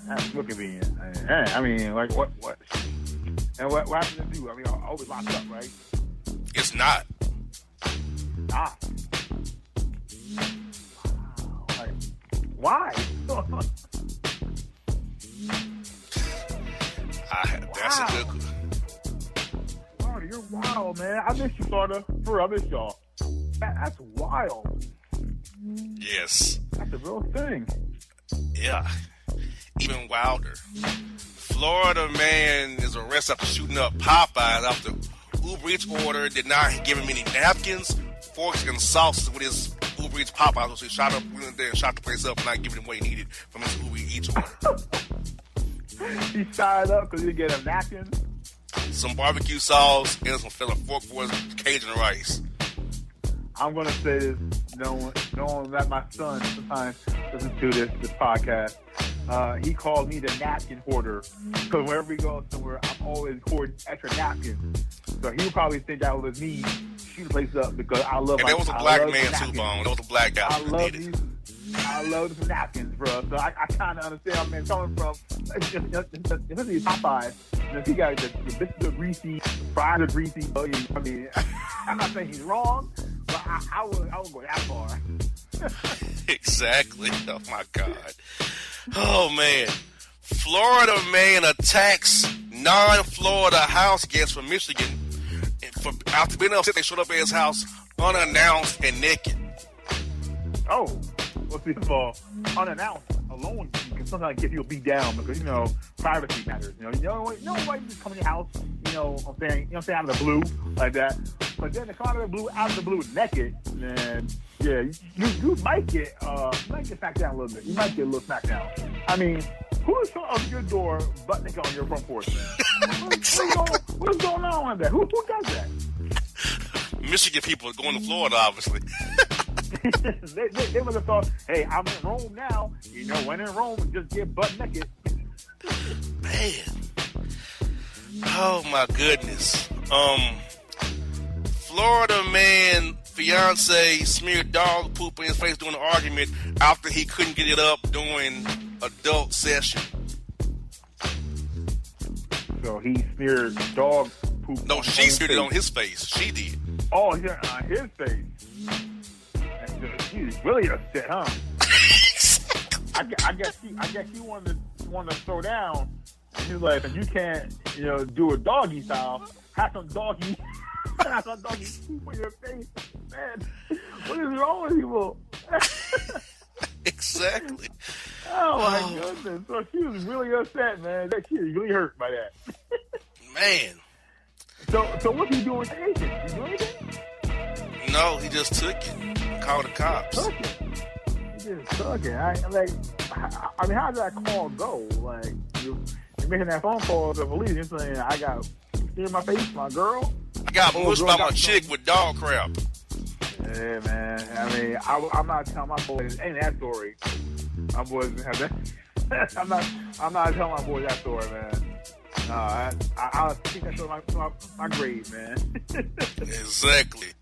That's more convenient. I mean, like, what? And what happens to do? I mean, I always locked up, right? It's not. Wow. Like, why? That's a good. Florida, You're wild, man. I miss you, Florida. For real, I miss y'all. That's wild. Yes. That's a real thing. Yeah. Even wilder. Florida man is arrested after shooting up Popeyes after Uber Eats order did not give him any napkins, forks, and sauces with his Uber Eats Popeyes. So he shot up, went in there and shot the place up, not giving him what he needed from his Uber Eats order. He shot it up because he didn't get a napkin. Some barbecue sauce and some filling fork for his Cajun rice. I'm gonna say this, knowing that my son sometimes listens to this podcast. He called me the napkin hoarder because wherever he goes somewhere, I'm always hoarding extra napkins. So he would probably think that was me shooting the place up because I love. And there was a black man too, Bone. There was a black guy who did it. I love the napkins, bro. So I kind of understand where I'm coming from. Especially Popeyes. He got the biscuits are greasy, fries are greasy. I mean, I'm not saying he's wrong, but I would go that far. Exactly. Oh my God. Oh man. Florida man attacks non-Florida house guests from Michigan. After being upset, they showed up at his house unannounced and naked. Oh, well, see, first of all, unannounced alone can sometimes get people beat down because privacy matters. Nobody just come in your house. I'm saying, out of the blue like that. But then to come out of the blue naked, then yeah, you might get smacked down a little bit. You might get a little smacked down. I mean, who's showing up your door butt naked on your front porch, man? What's going on with that? Who does that? Michigan people going to Florida, obviously. they must have thought, hey, I'm in Rome now. When in Rome, just get butt naked. Man. Oh my goodness. Florida man fiance smeared dog poop in his face during an argument after he couldn't get it up during adult session. So he smeared dog poop. No, she smeared it on his face. She did. Oh, yeah, on his face. She's really upset, huh? I guess she wanted to throw down. She was like, if you can't, do a doggy style, have some doggy poop on your face, man. What is wrong with people? Exactly. Oh my goodness! So she was really upset, man. She was really hurt by that. Man. So what's he doing with the agent? Did he do anything? No, he just took it. Called the cops. Took it. He just took it. I mean, how did that call go? Like, you're making that phone call to the police. You're saying, I got in my face, my girl. I got mushed by my chick with dog crap. Yeah, man. I mean, I'm not telling my boys ain't that story. My boys didn't have that. I'm not telling my boys that story, man. No, I'll keep that story my grave, man. Exactly.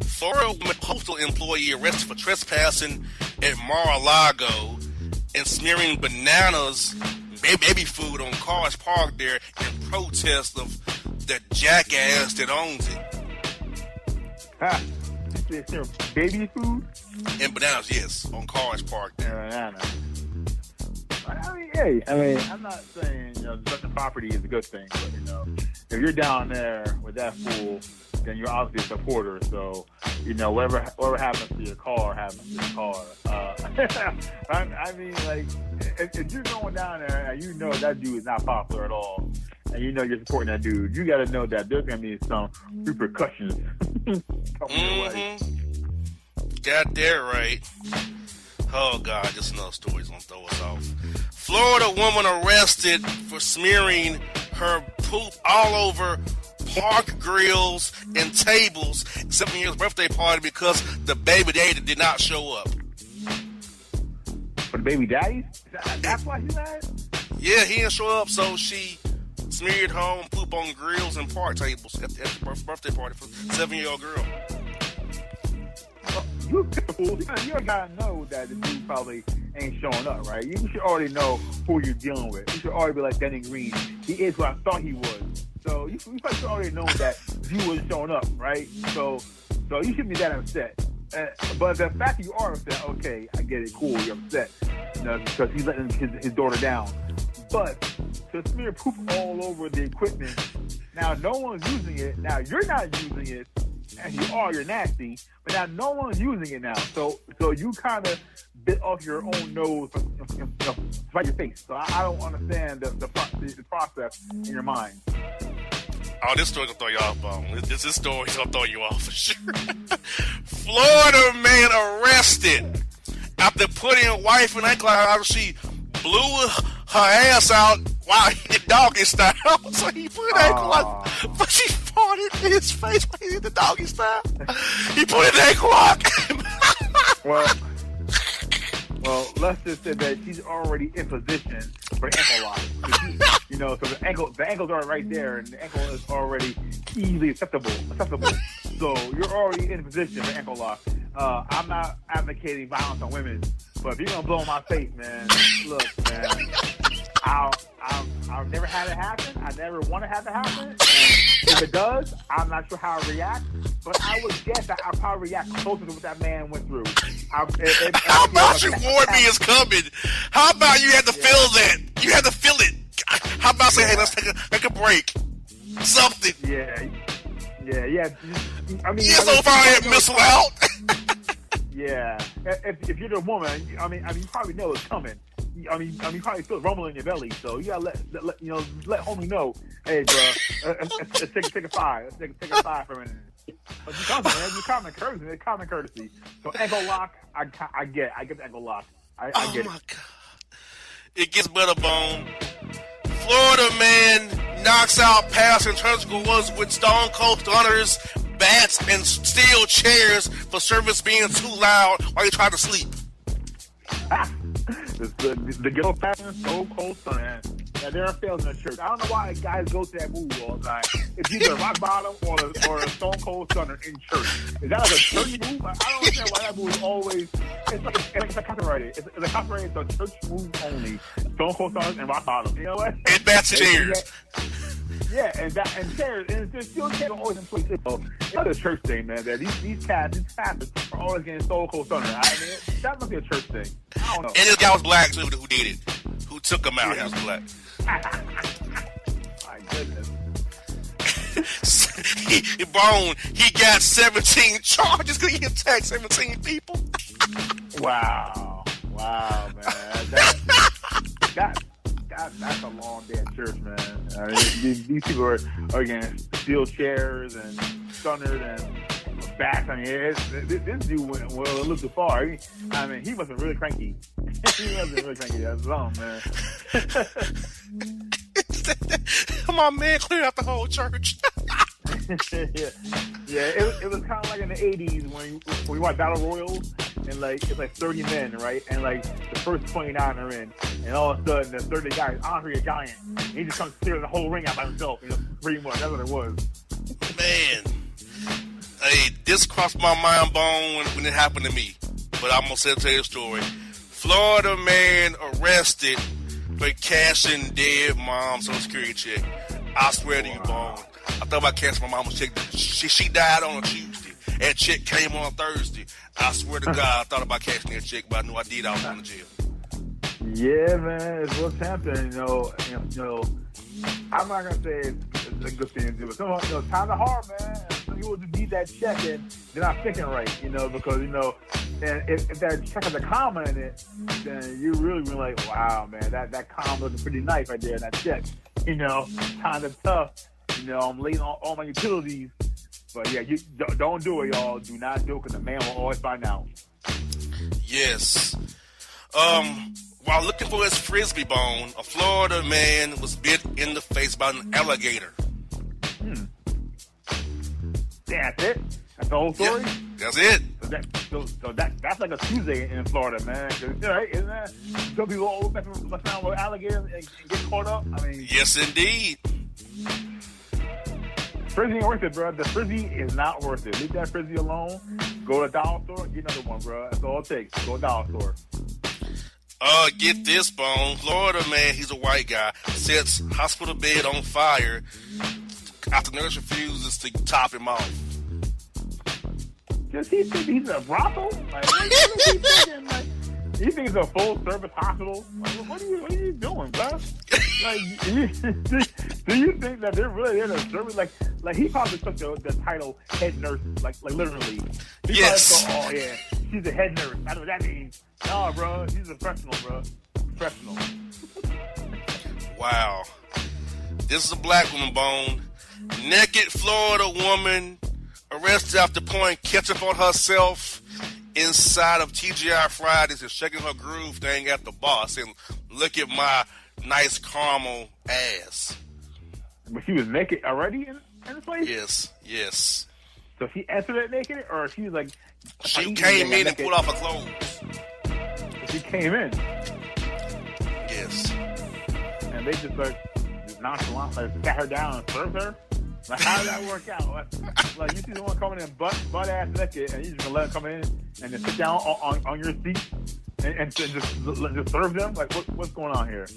Florida postal employee arrested for trespassing at Mar-a-Lago and smearing bananas, baby food on cars parked there in protest of the jackass that owns it. Baby food? And bananas, yes, on cars parked there. I'm not saying such property is a good thing, but if you're down there with that fool, then you're obviously a supporter. So whatever happens to your car happens to your car. I mean, like if you're going down there and that dude is not popular at all, and you're supporting that dude, you got to know that there's gonna be some repercussions coming your way. Got that right. Oh God, just another story's gonna throw us off. Florida woman arrested for smearing her poop all over park grills and tables at 7-year birthday party because the baby daddy did not show up. For the baby daddy? That's why she's mad? Yeah, he didn't show up, so she smeared her own poop on grills and park tables at the birthday party for the 7-year-old girl. You gotta know that the dude probably ain't showing up, right? You should already know who you're dealing with. You should already be like Denny Green. He is what I thought he was. So you probably should already know that you wasn't showing up, right? So you shouldn't be that upset. But the fact that you are upset, okay, I get it, cool, you're upset, because he's letting his daughter down. But to smear poop all over the equipment Now no one's using it. Now you're not using it, and you're nasty. But now no one's using it now. So you kind of bit off your own nose by your face. So I don't understand the process in your mind. Oh, this story's gonna throw you off, Bone. This story's gonna throw you off for sure. Florida man arrested after putting wife in ankle out. She blew her ass out while he did doggy style. So he put an ankle lock, but she farted in his face while he did the doggy style. He put an ankle lock. Well, let's just say that she's already in position for ankle lock. So the ankle's already right there, and the ankle is already easily acceptable. So you're already in position for ankle lock. I'm not advocating violence on women, but if you're gonna blow in my face, man, look, man, I've never had it happen. I never want to have it happen. And if it does, I'm not sure how I react. But I would guess that I'll probably react closer to what that man went through. How about you warned me it's coming? How about you had to feel that? You had to feel it. How about saying, hey, let's take a break? Something. Yeah. I mean, so far I had missile out. Yeah. If you're the woman, I mean, you probably know it's coming. I mean, you probably feel it rumbling in your belly, so you gotta let homie know, hey, bro, let's take a five. Let's take a five for a minute. But it's common courtesy. So ankle lock, I get the ankle lock. I get it. Oh my God. It gets better, Bone. Florida man knocks out passenger was with Stone Cold Stunners, bats, and steel chairs for service being too loud while he tried to sleep. The girl passing Stone Cold Stunner. Yeah, there are fails in the church. I don't know why guys go to that movie all the time. It's either a rock bottom or a Stone Cold Stunner in church. Is that like a church move? I don't understand why that movie always. It's like copyrighted. It's a copyrighted. It's a church move only. Stone Cold Stunners and rock bottom. You know what? And bats and chairs. Yeah, and chairs, and there's still chairs are always in place. So it's not a church thing, man. That these pastors are always getting Stone Cold Stunner. I mean, that must be a church thing. I don't know. And this guy was black too, who did it, who took him out. Yeah. He was black. My goodness. he got 17 charges because he attacked 17 people. Wow, man. That's a long day at church, man. I mean, these people are getting steel chairs and stunners and bats. I mean, this dude went a little too far. I mean, he wasn't really cranky. That's wrong, man. My man cleared out the whole church. Yeah. It was kind of like in the 80s when we watch Battle Royals and it's like 30 men, right? And the first 29 are in, and all of a sudden the 30 guy is Andre a Giant. And he just comes clearing the whole ring out by himself. Pretty much that's what it was. Man, hey, this crossed my mind, Bone, when it happened to me. But I'm gonna tell you a story. Florida man arrested for cashing dead mom's Social Security check. I swear to you, Bone. I thought about cashing my mama's check. She died on a Tuesday. That check came on Thursday. I swear to God, I thought about cashing that check, but I knew I did. I was going to jail. Yeah, man, it's what's happening. You know, I'm not gonna say it's a good thing to do, but times are hard, man. Some people just need that check and they're not thinking right, because and if that check has a comma in it, then you're really like, wow, man, that comma looking pretty nice right there in that check. Kind of tough. I'm late on all my utilities. But yeah, you don't do it, y'all. Do not do it, because the man will always find out. Yes. While looking for his frisbee, Bone, a Florida man was bit in the face by an alligator. That's it? That's the whole story? Yeah, that's it. So that's like a Tuesday in Florida, man. Right? Isn't that? Some people always mess around with alligators and get caught up. I mean, yes, indeed. Frisbee ain't worth it, bro. The frisbee is not worth it. Leave that frisbee alone. Go to the dollar store, get another one, bro. That's all it takes. Go to the dollar store. Get this, Bone. Florida man, he's a white guy, sets hospital bed on fire after nurse refuses to top him off. Does he think he's a brothel? What is he thinking? You think it's a full service hospital? What are you doing, bro? Do you think that they're really there to observe it? Like he probably took the title head nurse, like literally. He Yes. thought, oh yeah, she's a head nurse. I know what that means. No, bro, she's a professional, bro. Professional. Wow. This is a black woman, Bone. Naked Florida woman arrested after pouring ketchup on herself inside of TGI Fridays and shaking her groove thing at the bar, saying, "Look at my nice caramel ass." But she was naked already in the place? Yes. So she entered it naked, or she was like... She came in and pulled off her clothes. She came in. Yes. And they just nonchalant, like, sat her down and served her? Like, how did that work out? Like you see the one coming in butt ass naked, and you just gonna let them come in and just sit down on your seat and just serve them? Like, what's going on here?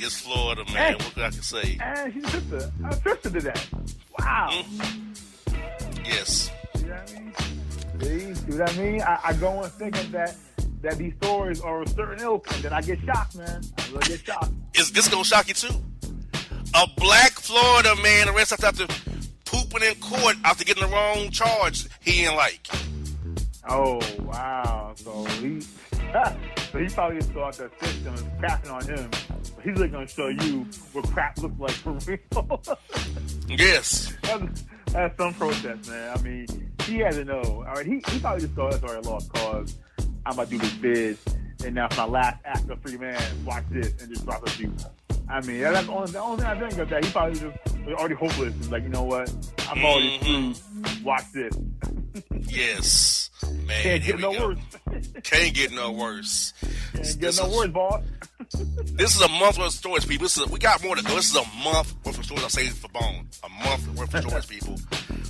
It's Florida, man. What can I say? And she's a sister. Her sister did that. Wow. Yes. See what I mean? See what I mean? I go in thinking that these stories are a certain ilk, and then I get shocked, man. I really get shocked. This gonna shock you too. A black Florida man arrested after pooping in court after getting the wrong charge he didn't like. Oh wow! So he probably just thought the system is crapping on him. But he's really gonna show you what crap looks like for real. Yes. That's some protest, man. I mean, he had to know. All right, he probably just thought, that's already lost cause. I'm about to do this bid, and now for my last act of free man, watch this and just drop a few. I mean, that's the only thing I think of that. He probably just was already hopeless. He's like, you know what? I'm already through. Watch this. Yes. Man, Can't here get no we go. worse. Can't get no worse. Can't get no worse, boss. This is a month worth of stories, people. We got more to go. This is a month worth of stories. I'm saying for Bone. A month worth of stories, people.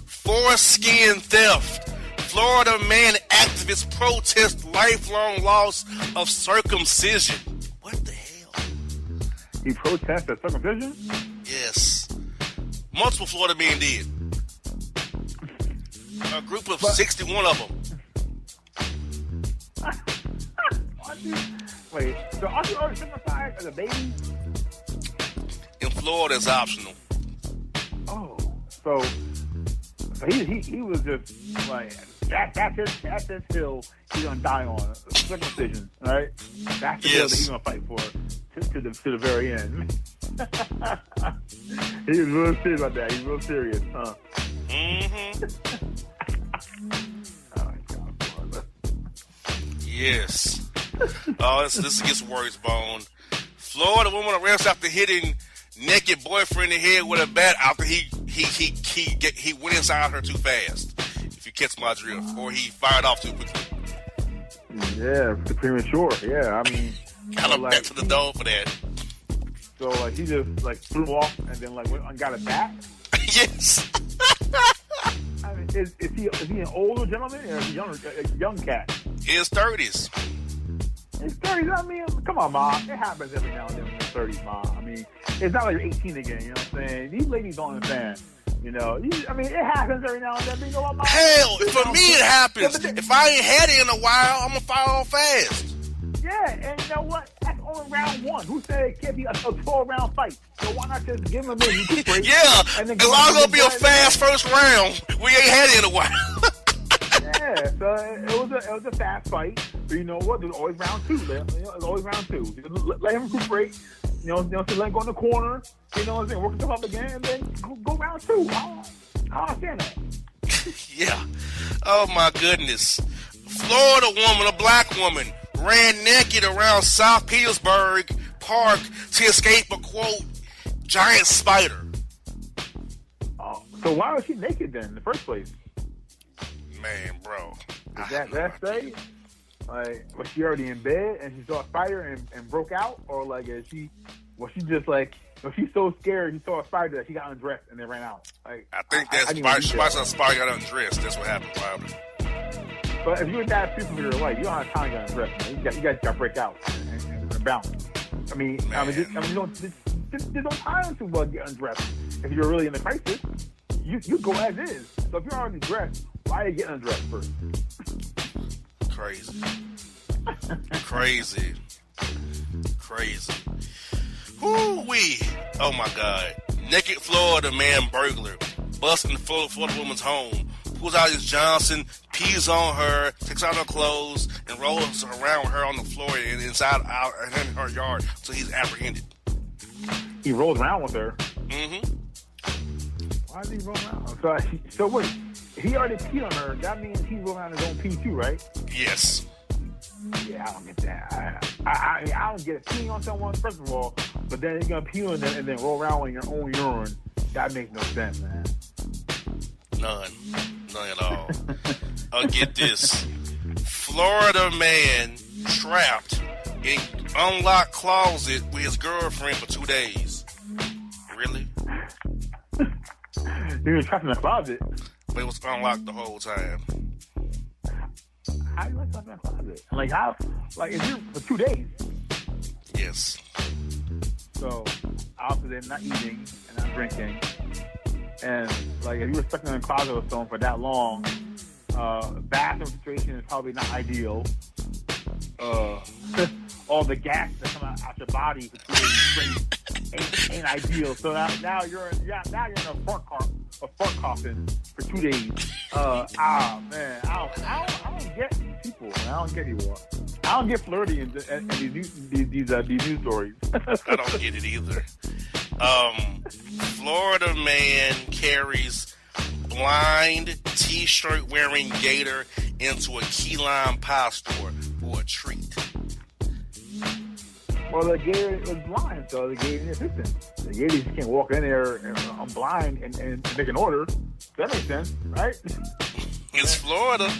Foreskin theft. Florida man activist protest lifelong loss of circumcision. What the hell? He protested circumcision? Yes. Multiple Florida men did. A group of 61 of them. Wait, so are you already circumcised as a baby? In Florida, it's optional. Oh, so he was just like that's his hill he's gonna die on, circumcision, right? That's the hill that he's gonna fight for to the very end. He was real serious about that. He's real serious, huh? Oh, God. Yes. Oh, this gets worse, Bone. Florida woman arrested after hitting naked boyfriend in the head with a bat after he went inside her too fast. If you catch my drift, or he fired off too quickly. Yeah, premature. Yeah, I mean, Got him back to the door for that. So like he just like threw him off and then like went and got it back. Yes. I mean, is he an older gentleman or is he a young cat? His 30s. His 30s. I mean, come on, Ma. It happens every now and then in your 30s, Ma. I mean, it's not like you're 18 again. You know what I'm saying? These ladies don't understand. You know, I mean, it happens every now and then. You know what, Ma? Hell, for me it happens. If I ain't had it in a while, I'm gonna fire off fast. Yeah, and you know what? That's only round one. Who said it can't be a 12-round fight? So why not just give him a minute? Yeah, and then as long as it'll be a fast first round, we ain't had it in a while. Yeah, so it was a fast fight. But you know what? There's always round two. There's always round two. Let him recuperate. You know, let him go in the corner. You know what I'm saying? Work himself up again, and then go round two. I understand that. Yeah. Oh my goodness. Florida woman, a black woman, ran naked around South Petersburg Park to escape a, quote, giant spider. Oh, so why was she naked then in the first place? Man, bro. Is that say? Like, was she already in bed and she saw a spider and broke out? Or like, was she just like, was she so scared she saw a spider that she got undressed and then ran out? Like, I think that's why the spider got undressed. That's what happened, probably. But if you're that people in your life, you don't have time to get undressed, man. You got to break out and bounce. I mean, you don't time to get undressed. If you're really in a crisis, you go as is. So if you're already dressed, why are you getting undressed first? Crazy. Whoo-wee. Oh, my God. Naked Florida man burglar busts in the Florida woman's home, pulls out his Johnson, pees on her, takes out her clothes, and rolls around with her on the floor and inside out in her yard until he's apprehended. He rolls around with her. Mm-hmm. Why does he roll around? So wait, he already peed on her. That means he's rolling around his own pee too, right? Yes. Yeah, I don't get that. I don't get it. Peeing on someone, first of all, but then you're gonna pee on them and then roll around in your own urine. That makes no sense, man. None at all. Get this. Florida man trapped in unlocked closet with his girlfriend for 2 days. Really? He was trapped in the closet. But it was unlocked the whole time. How do you like trapped in the closet? Like how? Like is it for 2 days? Yes. So obviously they're not eating and not drinking. And like if you were stuck in a closet with someone for that long, bathroom situation is probably not ideal. All the gas that come out your body for 2 days straight ain't ideal. So now you're in a fart coffin for 2 days. Man, I don't get people. Man. I don't get people. I don't get flirty in these news stories. I don't get it either. Florida man carries blind T-shirt wearing gator into a key lime pie store for a treat. Well, the gator was blind, so the gator didn't assist him. The gator just can't walk in there and I'm blind and make an order. That makes sense, right? It's Florida.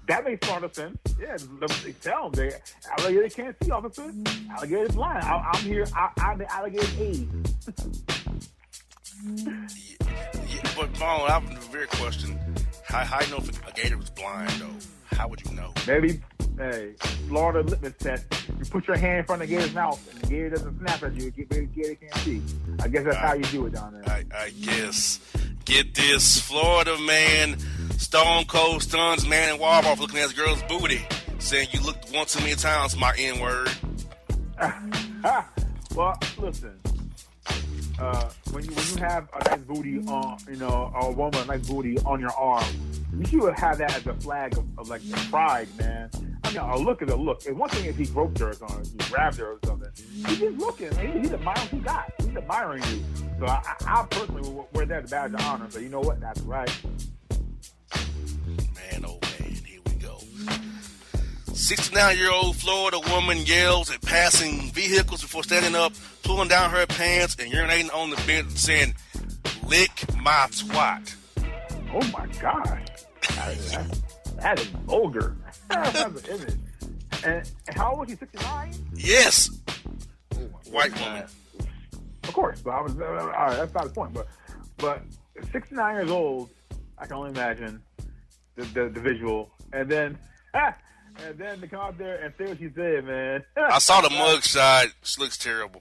That makes sort of sense. Yeah, they tell them alligator can't see, officer. Alligator's blind. I'm here. I'm the alligator aide. But Vaughn, I have a very question. How you know if a gator was blind though? How would you know? Maybe, Florida litmus test. You put your hand in front of the gator's mouth, and the gator doesn't snap at you. The gator can't see. I guess that's how you do it down there. I guess. Get this, Florida man, stone cold stuns man in Walmart for looking at his girl's booty, saying you looked one too many times, my N-word. Well, listen. When you have a nice booty on, a woman, a nice booty on your arm, you should have that as a flag of like pride, man. I mean, a look is a look. It's one thing if he groped her or he grabbed her or something. He's just looking. He's admiring what you got. He's admiring you. So I personally would wear that as a badge of honor. So you know what? That's right. Man, oh man, here we go. 69-year-old Florida woman yells at passing vehicles before standing up, pulling down her pants, and urinating on the bench, saying, "Lick my twat." Oh my gosh. That is vulgar. That's an image. And how old was he? 69? Yes. Oh white woman. Of course, but all right, that's not the point. But 69 years old, I can only imagine the visual. And then to come out there and say what she said, man. I saw the mugshot. She looks terrible.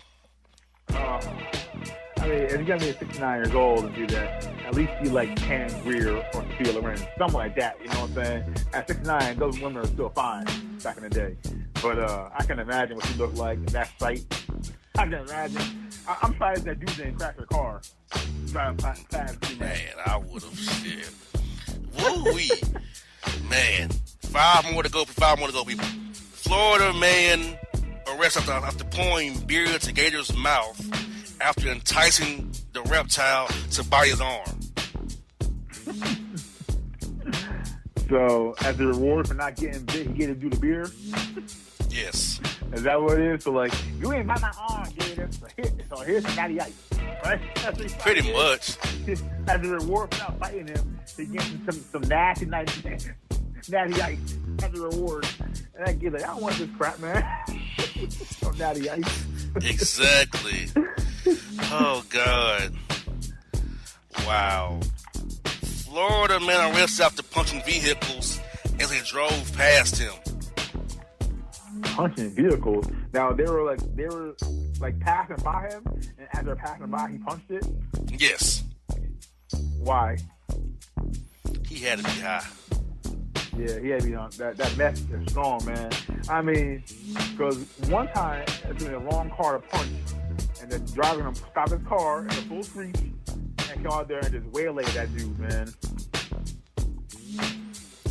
I mean, if you're going to be 69 years old and do that, at least be like Pam Grier or Sophia Loren, something like that, you know what I'm saying? At 69, those women are still fine back in the day. But I can imagine what she looked like in that sight. I can imagine. I'm sorry that dude didn't crash her car. Man, I would have shit. Woo-wee. Man. 5 more to go, people. Florida man arrested after pouring beer to gator's mouth after enticing the reptile to bite his arm. So, as a reward for not getting bit, he get to do the beer? Yes. Is that what it is? So, like, you ain't bite my arm, gator. So here's some natty ice. Right? Pretty much. As a reward for not biting him, he gets some nasty natty ice as a reward. And I get like, I don't want this crap, man. Some natty ice. Exactly. Oh, God. Wow. Florida man arrested after punching vehicles as they drove past him. Punching vehicles? Now, they were passing by him, and as they're passing by, he punched it? Yes. Why? He had to be high. Yeah, he had to be on. That mess is strong, man. I mean, because one time, it's in the wrong car to punch, and the driver gonna stop his car in a full street and come out there and just waylay that dude, man.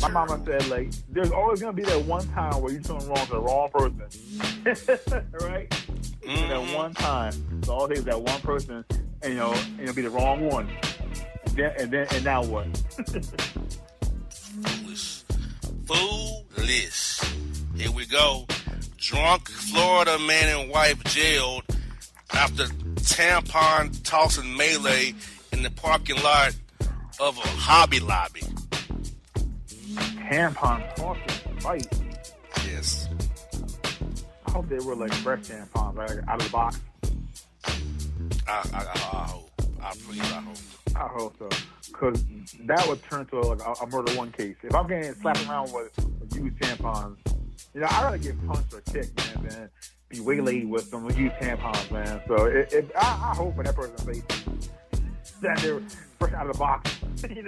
My mama said, like, there's always gonna be that one time where you're doing wrong to the wrong person, right? And that one time, so all things that one person, and it'll be the wrong one, and now what? Foolish. Here we go. Drunk Florida man and wife jailed after tampon tossing melee in the parking lot of a Hobby Lobby. Tampon tossing fight. Yes. I hope they were like fresh tampons, right? Like, out of the box. I hope. I hope so. Because that would turn to like a murder one case. If I'm getting slapped around with used tampons, I'd rather get punched or kicked, man, than be waylaid with some used tampons, man. So I hope when that person face that they're fresh out of the box,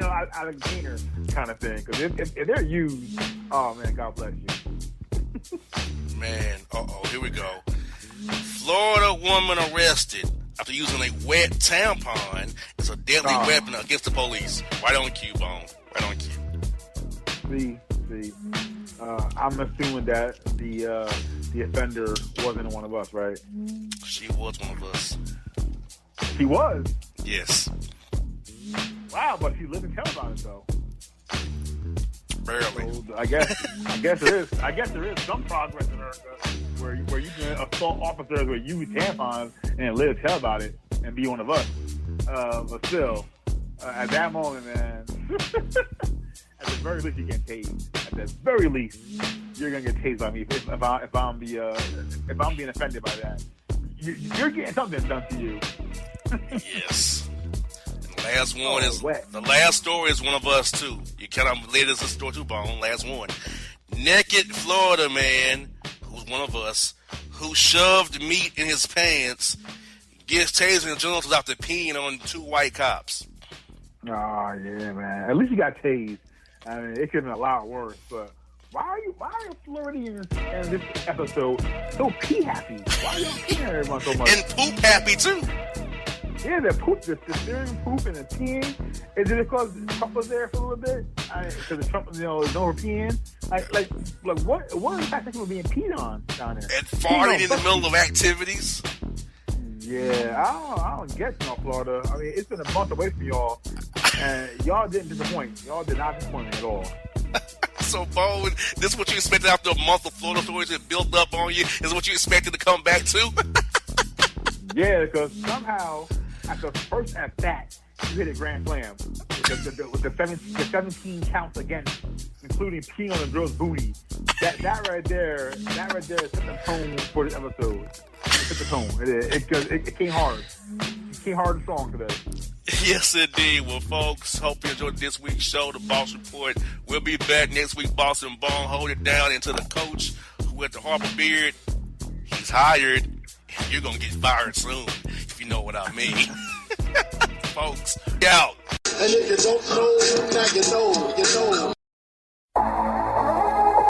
out of the container kind of thing. Because if they're used, oh, man, God bless you. Man, here we go. Florida woman arrested after using a wet tampon as a deadly weapon against the police. Right on cue, Bone. Right on cue. See. I'm assuming that the offender wasn't one of us, right? She was one of us. She was? Yes. Wow, but she lived and tell about it, though. Barely. So I guess there is some progress in America where you can assault officers with used tampons and live tell about it and be one of us. But still, at that moment, man, at the very least you get tased. At the very least, you're gonna get tased by me if I'm being offended by that. You're getting something done to you. Yes. The last story is one of us too. You kind of related as a story too, Bone. Last one. Naked Florida man, who's one of us, who shoved meat in his pants, gets tased in the genitals after peeing on 2 white cops. Oh, yeah, man. At least you got tased. I mean, it could have been a lot worse, but why are Floridians in this episode so pee happy? Why are y'all peeing everyone so much? And poop happy too. Yeah, the poop, the steering poop and the peeing. Is it because Trump was there for a little bit? Because Trump, is known for peeing. Like, what is the fact that people being peed on down there? And farting in the middle of activities. Yeah, I don't get Florida. I mean, it's been a month away from y'all, and y'all didn't disappoint. Y'all did not disappoint me at all. So, Bo, this is what you expected after a month of Florida stories that built up on you? Is what you expected to come back to? Yeah, because somehow, at the first at bat, you hit a grand slam with the 17 counts against, including peeing on the girl's booty. That right there set the tone for this episode. It set the tone. It came hard. It came hard and strong today. Yes, indeed. Well, folks, hope you enjoyed this week's show, The Boss Report. We'll be back next week, Boss and Bone. Hold it down into the coach who had the Harbor Beard. He's hired. You're going to get fired soon, if you know what I mean. Folks, out. And if you don't know, now you know, you know.